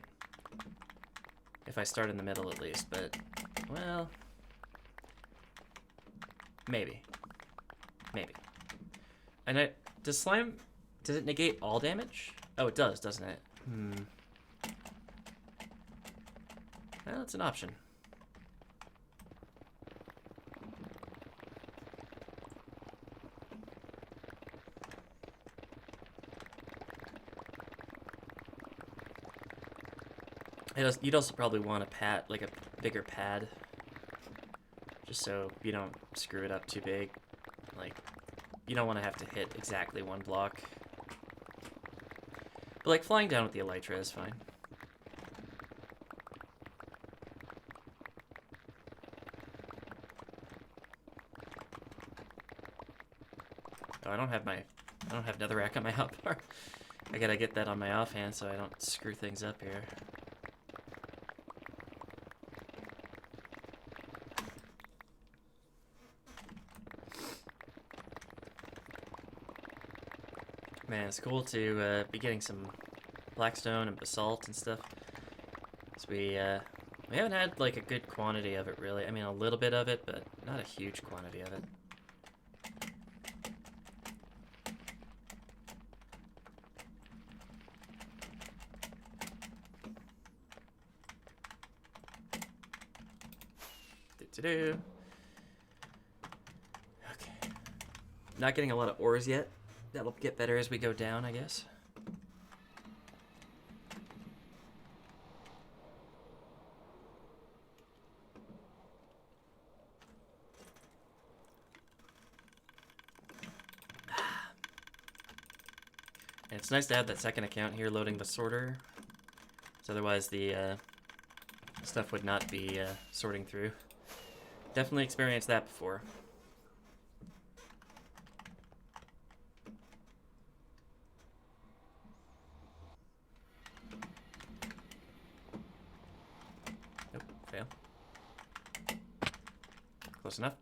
Speaker 1: If I start in the middle at least, but, well, maybe. Maybe. And does slime, does it negate all damage? Oh, it does, doesn't it? Well, it's an option. You'd also probably want a pad, like a bigger pad, just so you don't screw it up too big. Like, you don't want to have to hit exactly one block. But like flying down with the elytra is fine. Oh, I don't have netherrack on my hotbar. I gotta get that on my offhand so I don't screw things up here. Man, it's cool to be getting some blackstone and basalt and stuff. So we haven't had like a good quantity of it really. I mean a little bit of it, but not a huge quantity of it. Okay. Not getting a lot of ores yet. That'll get better as we go down, I guess. And it's nice to have that second account here loading the sorter. So otherwise the stuff would not be sorting through. Definitely experienced that before. Nope, fail. Close enough.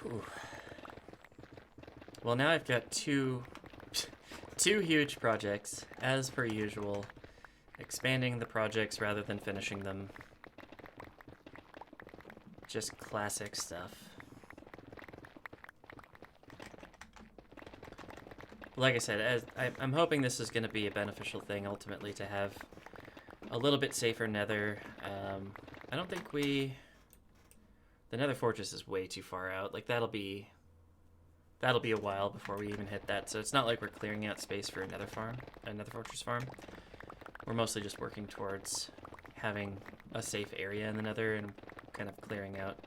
Speaker 1: Whew. Well, now I've got two huge projects, as per usual. Expanding the projects rather than finishing them. Just classic stuff. Like I said, I'm hoping this is going to be a beneficial thing ultimately to have a little bit safer nether. I don't think the nether fortress is way too far out. Like that'll be a while before we even hit that. So it's not like we're clearing out space for another fortress farm. We're mostly just working towards having a safe area in the nether and kind of clearing out,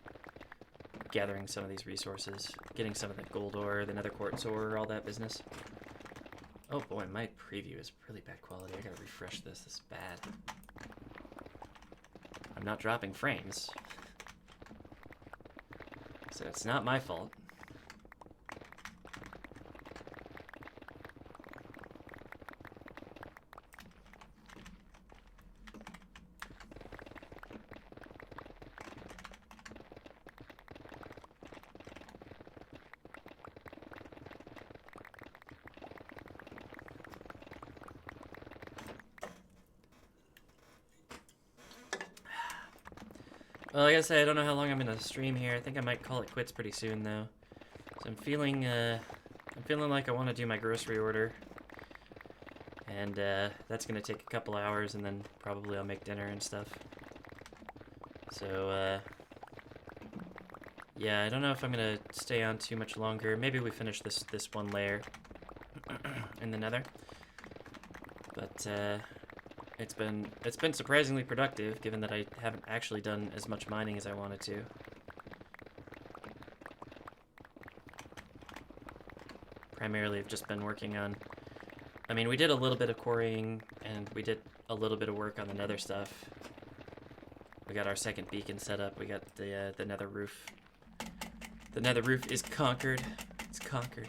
Speaker 1: gathering some of these resources, getting some of the gold ore, the nether quartz ore, all that business. Oh boy, my preview is really bad quality. I gotta refresh this. This is bad. I'm not dropping frames, so it's not my fault. Well, like I said, I don't know how long I'm gonna stream here. I think I might call it quits pretty soon, though. So I'm feeling like I want to do my grocery order, and that's gonna take a couple hours, and then probably I'll make dinner and stuff. So yeah, I don't know if I'm gonna stay on too much longer. Maybe we finish this one layer in the nether, but it's been surprisingly productive, given that I haven't actually done as much mining as I wanted to. Primarily, I've just been working on... I mean, we did a little bit of quarrying, and we did a little bit of work on the nether stuff. We got our second beacon set up. We got the nether roof. The nether roof is conquered. It's conquered.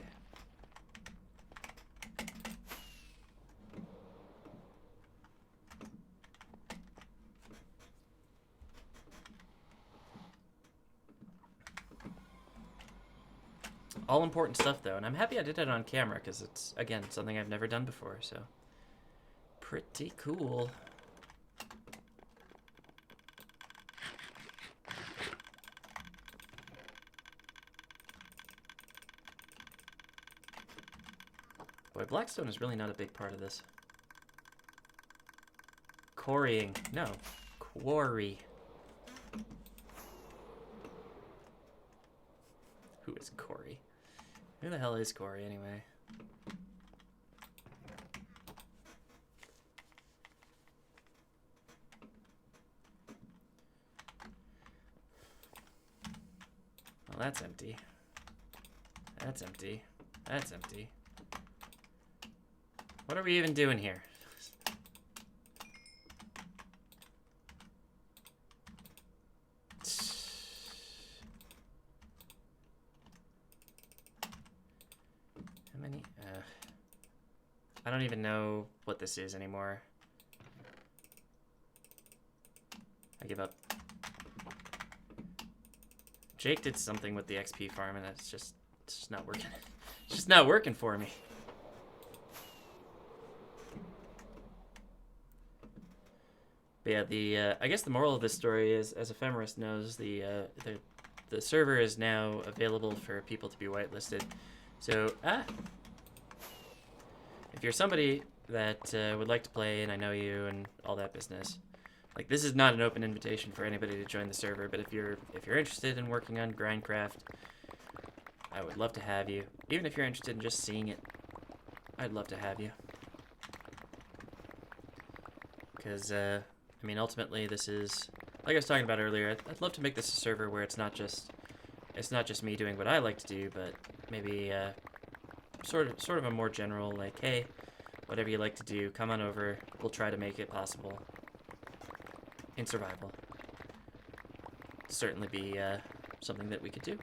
Speaker 1: All important stuff, though, and I'm happy I did it on camera, because it's, again, something I've never done before, so... Pretty cool. Boy, blackstone is really not a big part of this. Quarrying. No. Quarry. Who is Corey? Who the hell is Quarry anyway? Well, that's empty. That's empty. That's empty. What are we even doing here? How many? I don't even know what this is anymore. I give up. Jake did something with the XP farm and it's just not working. It's just not working for me. But yeah, I guess the moral of this story is, as Ephemeris knows, the server is now available for people to be whitelisted. So, if you're somebody that would like to play, and I know you and all that business, like, this is not an open invitation for anybody to join the server. But if you're interested in working on GrindCraft, I would love to have you. Even if you're interested in just seeing it, I'd love to have you. Because I mean, ultimately, this is, like I was talking about earlier, I'd love to make this a server where it's not just me doing what I like to do, but maybe sort of a more general, like, hey, whatever you like to do, come on over. We'll try to make it possible in survival. Certainly be something that we could do.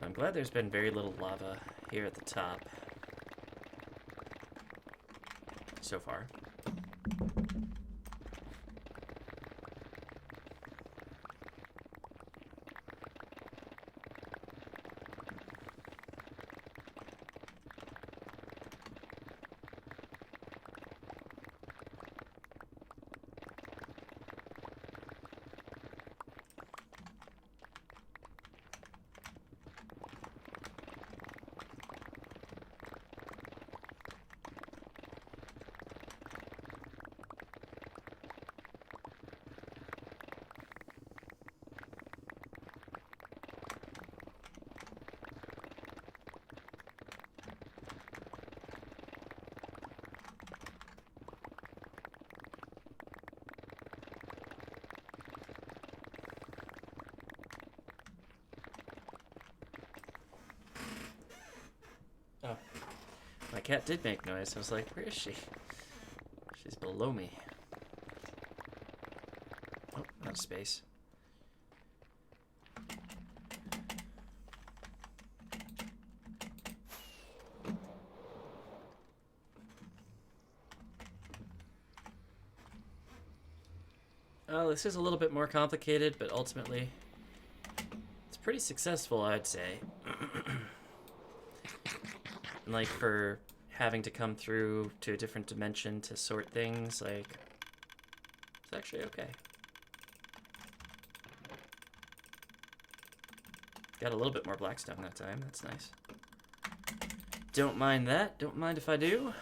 Speaker 1: I'm glad there's been very little lava here at the top so far. Oh, my cat did make noise. I was like, where is she? She's below me. Oh, out of space. Oh, this is a little bit more complicated, but ultimately, it's pretty successful, I'd say. Like, for having to come through to a different dimension to sort things, like, it's actually okay. Got a little bit more blackstone that time. That's nice. Don't mind that. Don't mind if I do.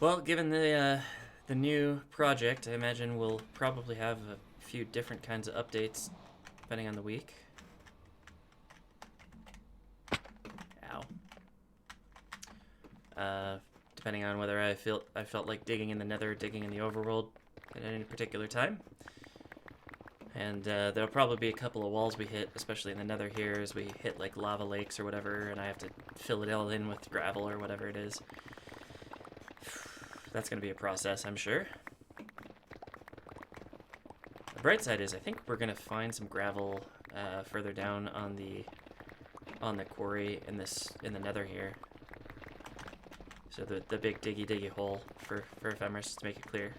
Speaker 1: Well, given the new project, I imagine we'll probably have a few different kinds of updates depending on the week. Ow. Depending on whether I felt like digging in the Nether or digging in the overworld at any particular time. And there'll probably be a couple of walls we hit, especially in the Nether here, as we hit like lava lakes or whatever, and I have to fill it all in with gravel or whatever it is. That's going to be a process, I'm sure. The bright side is I think we're going to find some gravel further down on the quarry in the Nether here. So the big diggy hole for Ephemeris, to make it clear.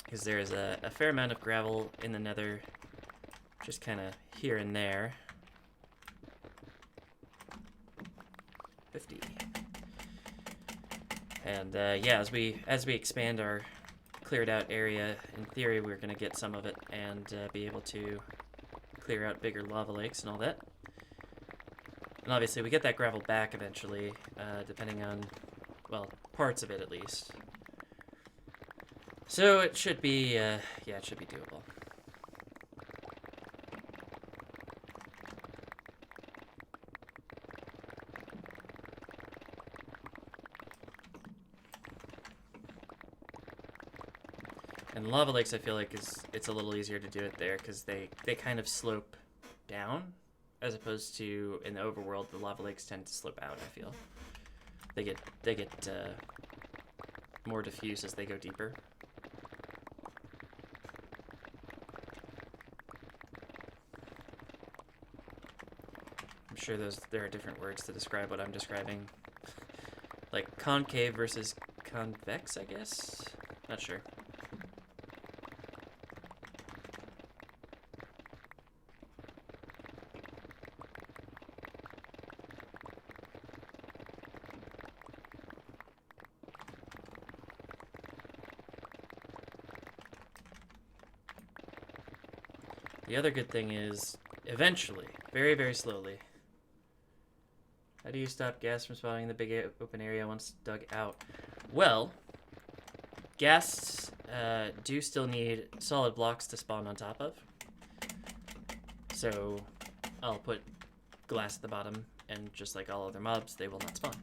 Speaker 1: because there's a fair amount of gravel in the Nether, just kind of here and there. 50. And yeah, as we expand our cleared out area, in theory we're going to get some of it and be able to clear out bigger lava lakes and all that. And obviously we get that gravel back eventually, depending on, well, parts of it at least. So it should be, yeah, it should be doable. And lava lakes, I feel like it's a little easier to do it there because they kind of slope down, as opposed to in the overworld, the lava lakes tend to slope out. I feel they get more diffuse as they go deeper. I'm sure there are different words to describe what I'm describing, like concave versus convex, I guess. Not sure. The other good thing is, eventually, very, very slowly. How do you stop gas from spawning in the big open area once dug out? Well, gas do still need solid blocks to spawn on top of. So I'll put glass at the bottom, and just like all other mobs, they will not spawn.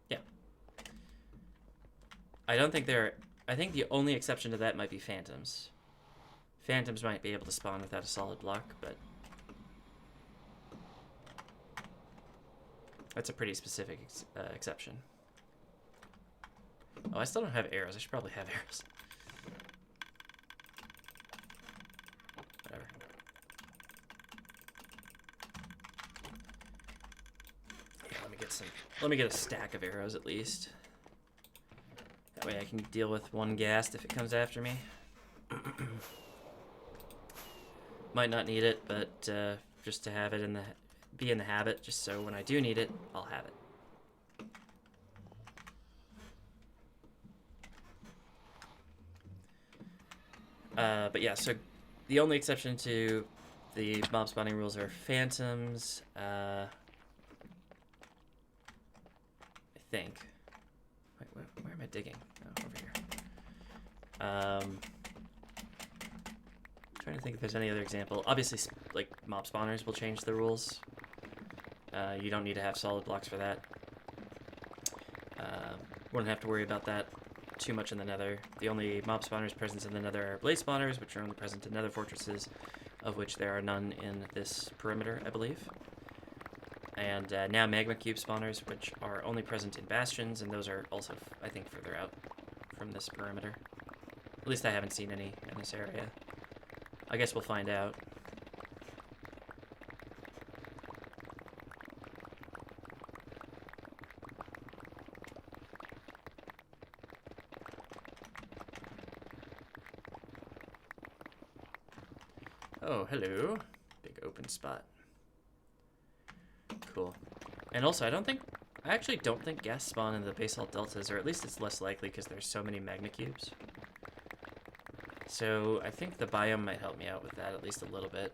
Speaker 1: Yeah. I think the only exception to that might be phantoms. Phantoms might be able to spawn without a solid block, but that's a pretty specific exception. Oh, I still don't have arrows. I should probably have arrows. Whatever. Yeah, let me get a stack of arrows at least. That way I can deal with one ghast if it comes after me. Might not need it, but just to have it be in the habit, just so when I do need it, I'll have it. But yeah, so the only exception to the mob spawning rules are phantoms. I think. Wait, where am I digging? Oh, over here. Trying to think if there's any other example. Obviously, like mob spawners will change the rules. You don't need to have solid blocks for that. Wouldn't have to worry about that too much in the Nether. The only mob spawners present in the Nether are blaze spawners, which are only present in Nether fortresses, of which there are none in this perimeter, I believe. And now magma cube spawners, which are only present in bastions, and those are also, I think, further out from this perimeter. At least I haven't seen any in this area. I guess we'll find out. Oh, hello. Big open spot. Cool. And also, I actually don't think gas spawn in the basalt deltas, or at least it's less likely because there's so many magma cubes. So I think the biome might help me out with that at least a little bit.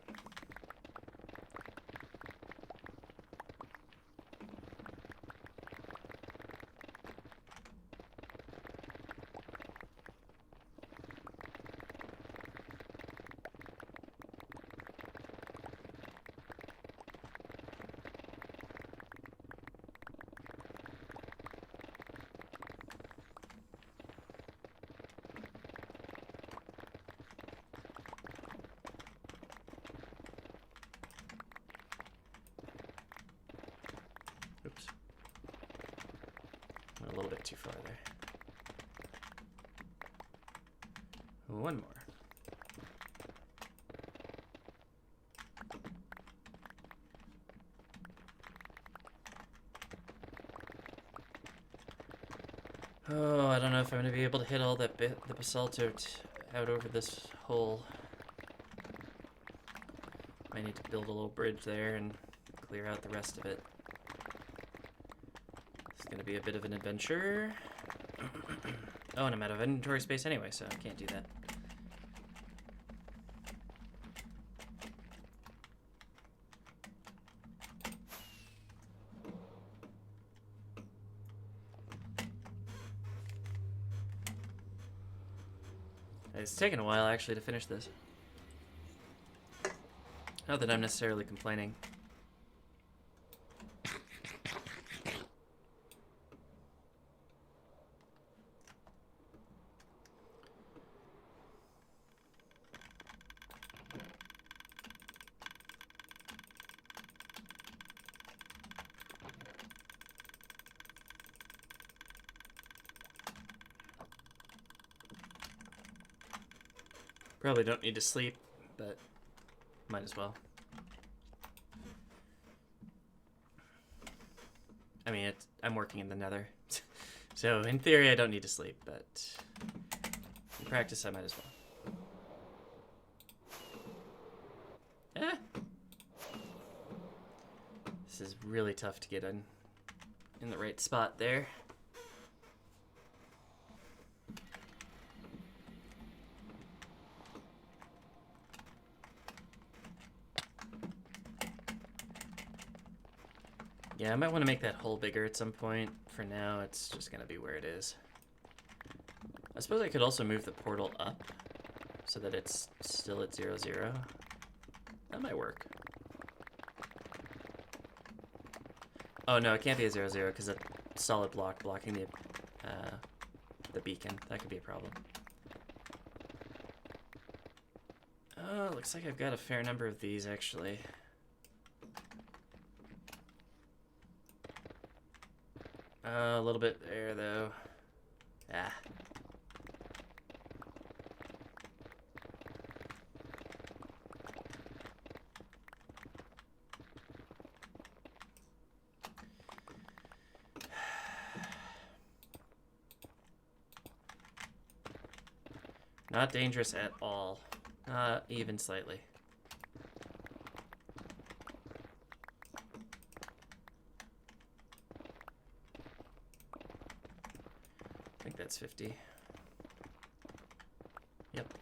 Speaker 1: Oops. Went a little bit too far there. One more. Oh, I don't know if I'm going to be able to hit all that the basalt out over this hole. I need to build a little bridge there and clear out the rest of it. It's going to be a bit of an adventure. Oh, and I'm out of inventory space anyway, so I can't do that. It's taken a while, actually, to finish this. Not that I'm necessarily complaining. Probably don't need to sleep, but might as well. I mean, I'm working in the Nether, so in theory I don't need to sleep, but in practice I might as well. This is really tough to get in the right spot there. Yeah, I might want to make that hole bigger at some point. For now, it's just going to be where it is. I suppose I could also move the portal up so that it's still at 0, 0. That might work. Oh, no, it can't be a 0, 0 because a solid block blocking the beacon. That could be a problem. Oh, looks like I've got a fair number of these, actually. A little bit there, though. Ah. Not dangerous at all. Not even slightly. I think that's 50. Yep.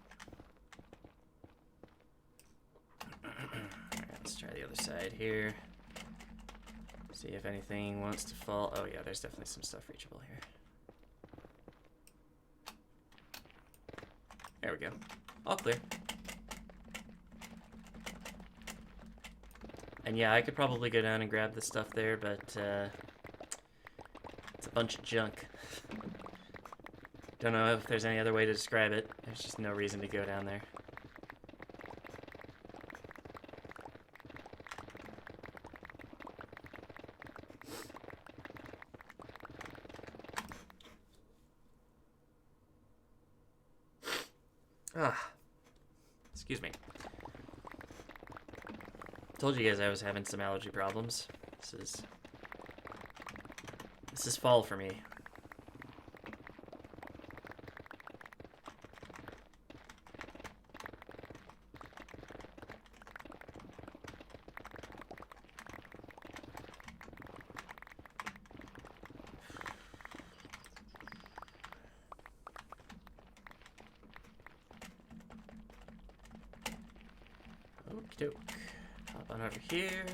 Speaker 1: Alright, let's try the other side here. See if anything wants to fall. Oh yeah, there's definitely some stuff reachable here. There we go. All clear. And yeah, I could probably go down and grab the stuff there, but it's a bunch of junk. Don't know if there's any other way to describe it. There's just no reason to go down there. Ah, excuse me. Told you guys I was having some allergy problems. This is fall for me. Okie doke. Hop on over here.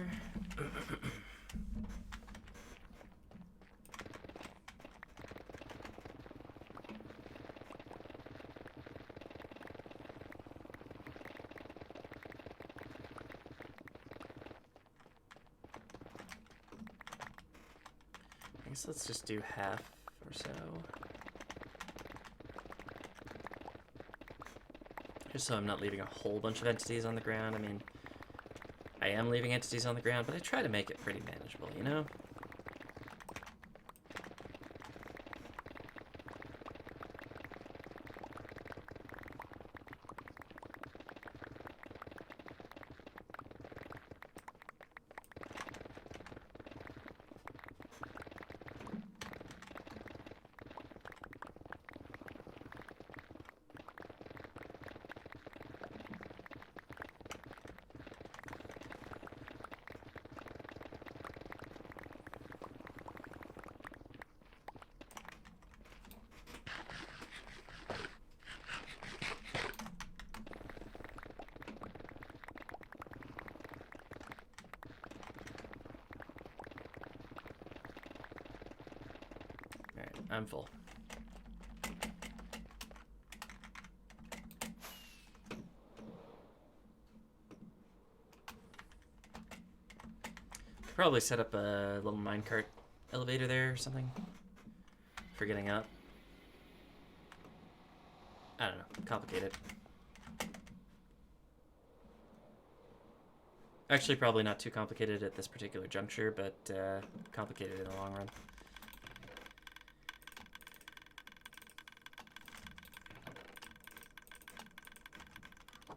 Speaker 1: I guess let's just do half or so. Just so I'm not leaving a whole bunch of entities on the ground. I mean, I am leaving entities on the ground, but I try to make it pretty manageable, you know? I'm full. Probably set up a little minecart elevator there or something for getting up. I don't know. Complicated. Actually, probably not too complicated at this particular juncture, but complicated in the long run. God,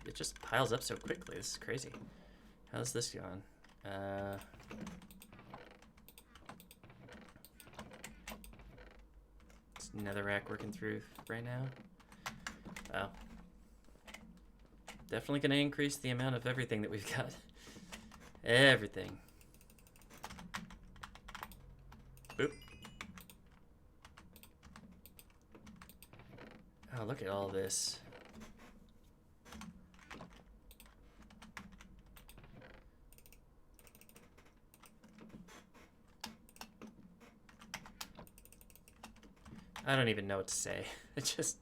Speaker 1: it just piles up so quickly. This is crazy. How's this going? Is netherrack working through right now? Oh. Definitely going to increase the amount of everything that we've got. Everything. Boop. Oh, look at all this. I don't even know what to say. It just...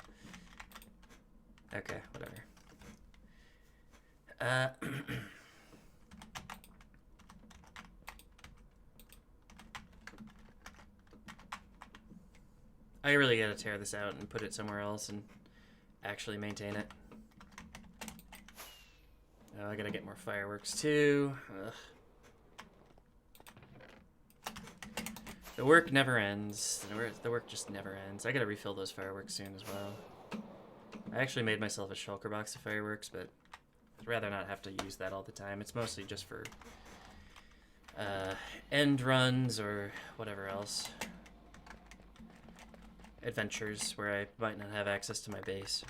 Speaker 1: Okay, whatever. I really gotta tear this out and put it somewhere else and actually maintain it. Oh, I gotta get more fireworks too. Ugh. The work never ends. The work just never ends. I gotta refill those fireworks soon as well. I actually made myself a shulker box of fireworks, but I'd rather not have to use that all the time. It's mostly just for end runs or whatever else. Adventures where I might not have access to my base.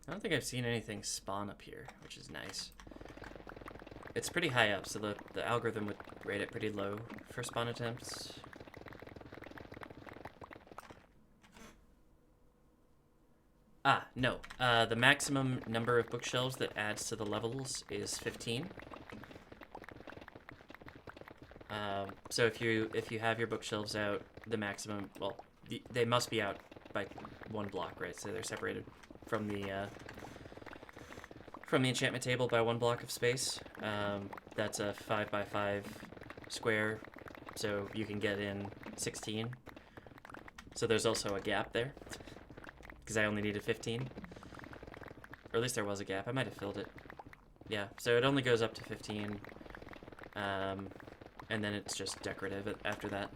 Speaker 1: I don't think I've seen anything spawn up here, which is nice. It's pretty high up, so the algorithm would rate it pretty low for spawn attempts. Ah, no. The maximum number of bookshelves that adds to the levels is 15. So if you have your bookshelves out, the maximum, well, they must be out by 1 block, right? So they're separated from the enchantment table by 1 block of space. That's a 5x5 square, so you can get in 16. So there's also a gap there, because I only needed 15. Or at least there was a gap. I might have filled it. Yeah, so it only goes up to 15. And then it's just decorative after that.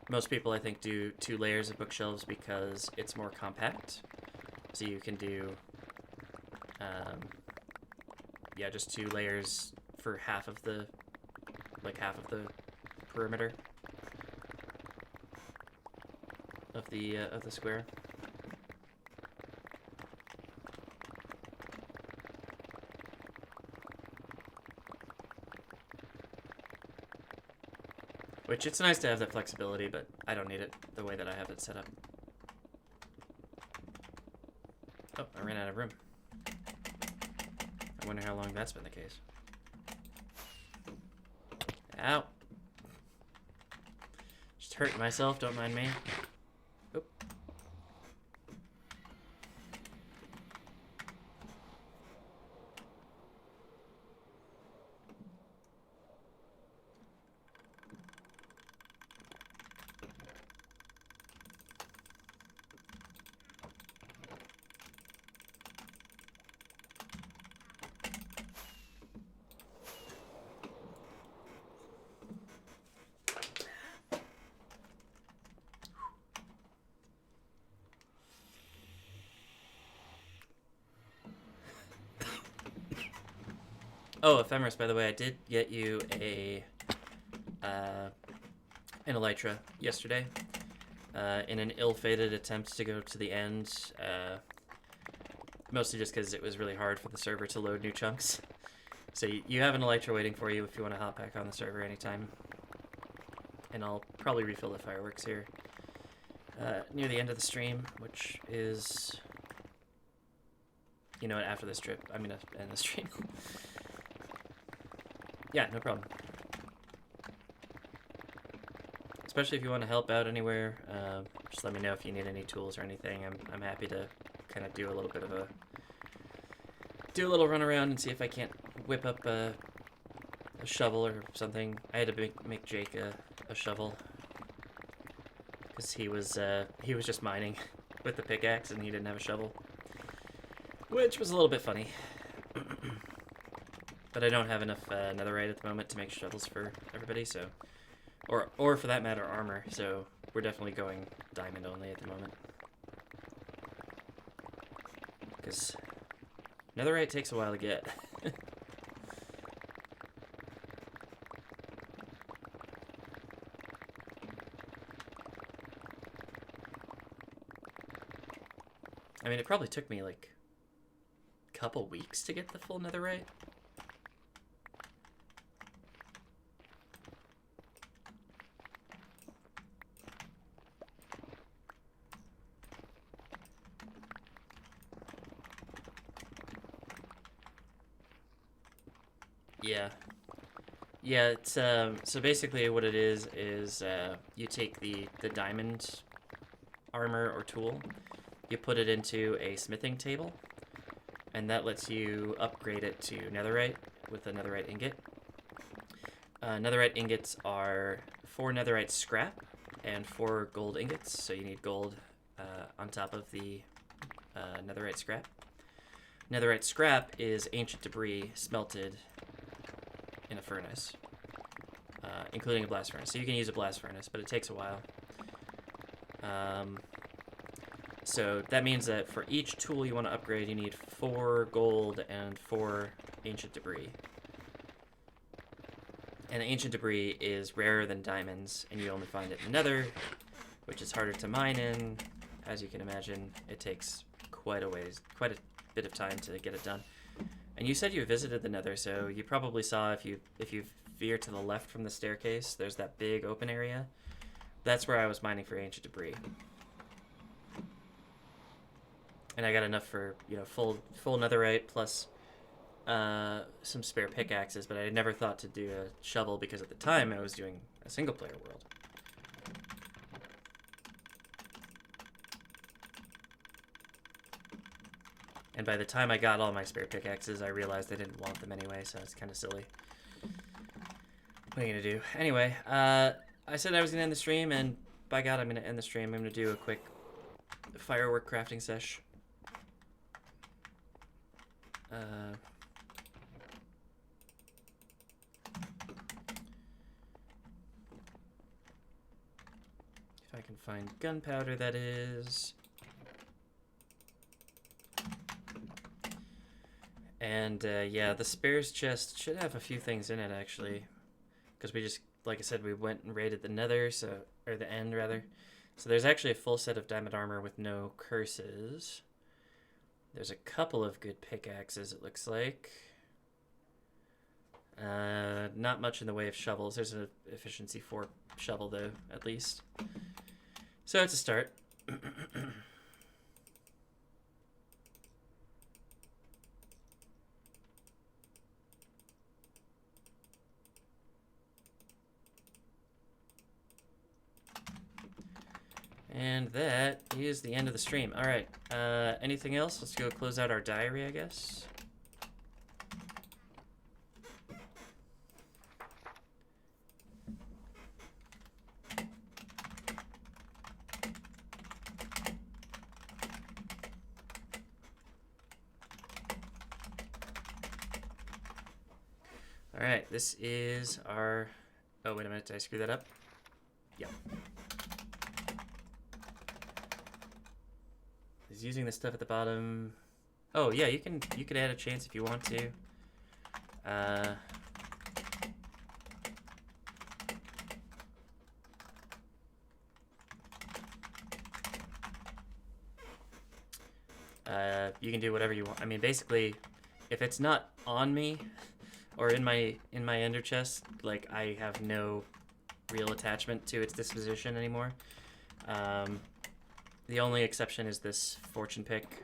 Speaker 1: Most people, I think, do 2 layers of bookshelves because it's more compact. So you can do, yeah, just 2 layers for half of the perimeter of the square. Which, it's nice to have that flexibility, but I don't need it the way that I have it set up. Oh, I ran out of room. I wonder how long that's been the case. Ow. Just hurting myself, don't mind me. Oop. Oh, Ephemeris, by the way, I did get you an elytra yesterday in an ill-fated attempt to go to the end, mostly just because it was really hard for the server to load new chunks. So you have an elytra waiting for you if you want to hop back on the server anytime. And I'll probably refill the fireworks here near the end of the stream, which is, you know what, after this trip. I'm going to end the stream. Yeah, no problem. Especially if you want to help out anywhere, just let me know if you need any tools or anything. I'm happy to kind of do a little bit of a run around and see if I can't whip up a shovel or something. I had to make Jake a shovel because he was just mining with the pickaxe and he didn't have a shovel, which was a little bit funny. But I don't have enough netherite at the moment to make shovels for everybody, so or for that matter armor. So we're definitely going diamond only at the moment because netherite takes a while to get. I mean, it probably took me like a couple weeks to get the full netherite. Yeah, it's so basically what it is you take the diamond armor or tool, you put it into a smithing table, and that lets you upgrade it to netherite with a netherite ingot. Netherite ingots are 4 netherite scrap and 4 gold ingots, so you need gold on top of the netherite scrap. Netherite scrap is ancient debris smelted in a furnace, including a blast furnace. So you can use a blast furnace, but it takes a while. So that means that for each tool you want to upgrade, you need 4 gold and 4 ancient debris. And ancient debris is rarer than diamonds, and you only find it in the Nether, which is harder to mine in. As you can imagine, it takes quite a bit of time to get it done. And you said you visited the Nether, so you probably saw if you veer to the left from the staircase, there's that big open area. That's where I was mining for ancient debris. And I got enough for, you know, full netherite plus some spare pickaxes, but I never thought to do a shovel because at the time I was doing a single player world. And by the time I got all my spare pickaxes, I realized I didn't want them anyway, so it's kind of silly. What are you going to do? Anyway, I said I was going to end the stream, and by God, I'm going to end the stream. I'm going to do a quick firework crafting sesh. If I can find gunpowder, that is. And yeah, the spares chest should have a few things in it actually, because we just, like I said, we went and raided the Nether, or the end rather. So there's actually a full set of diamond armor with no curses. There's a couple of good pickaxes, it looks like. Not much in the way of shovels. There's an efficiency 4 shovel though, at least. So it's a start. And that is the end of the stream. All right. Anything else? Let's go close out our diary, I guess. All right. This is our... Oh, wait a minute. Did I screw that up? Yeah. He's using the stuff at the bottom. Oh yeah, you can add a chance if you want to. You can do whatever you want. I mean, basically, if it's not on me or in my ender chest, like, I have no real attachment to its disposition anymore. The only exception is this fortune pick.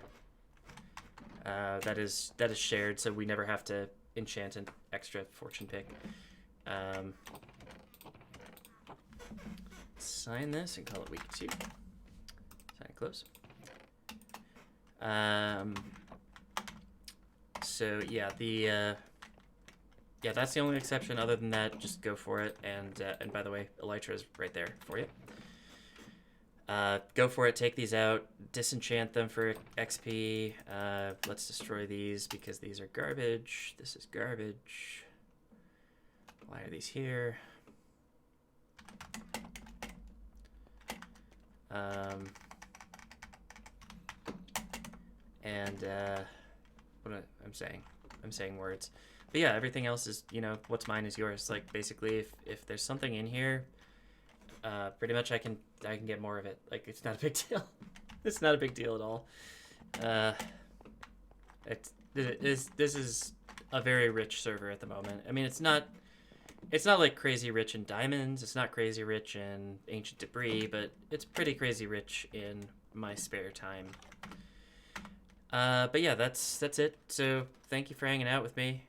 Speaker 1: That is shared, so we never have to enchant an extra fortune pick. Sign this and call it week 2. Sign it close. So yeah, yeah, that's the only exception. Other than that, just go for it. And by the way, Elytra is right there for you. Go for it. Take these out. Disenchant them for XP. Let's destroy these because these are garbage. This is garbage. Why are these here? What I'm saying words. But yeah, everything else is, you know, what's mine is yours. Like, basically, if there's something in here, pretty much I can get more of it. Like, it's not a big deal. It's not a big deal at all. This is a very rich server at the moment. I mean, it's not like crazy rich in diamonds. It's not crazy rich in ancient debris, but it's pretty crazy rich in my spare time. But yeah, that's it. So thank you for hanging out with me.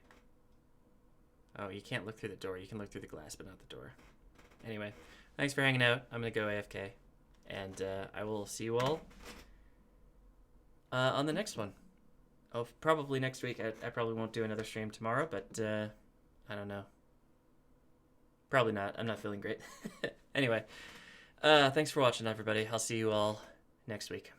Speaker 1: Oh, you can't look through the door. You can look through the glass, but not the door. Anyway, thanks for hanging out. I'm gonna go AFK, and I will see you all on the next one. Oh, probably next week. I probably won't do another stream tomorrow, but I don't know. Probably not. I'm not feeling great. Anyway, thanks for watching, everybody. I'll see you all next week.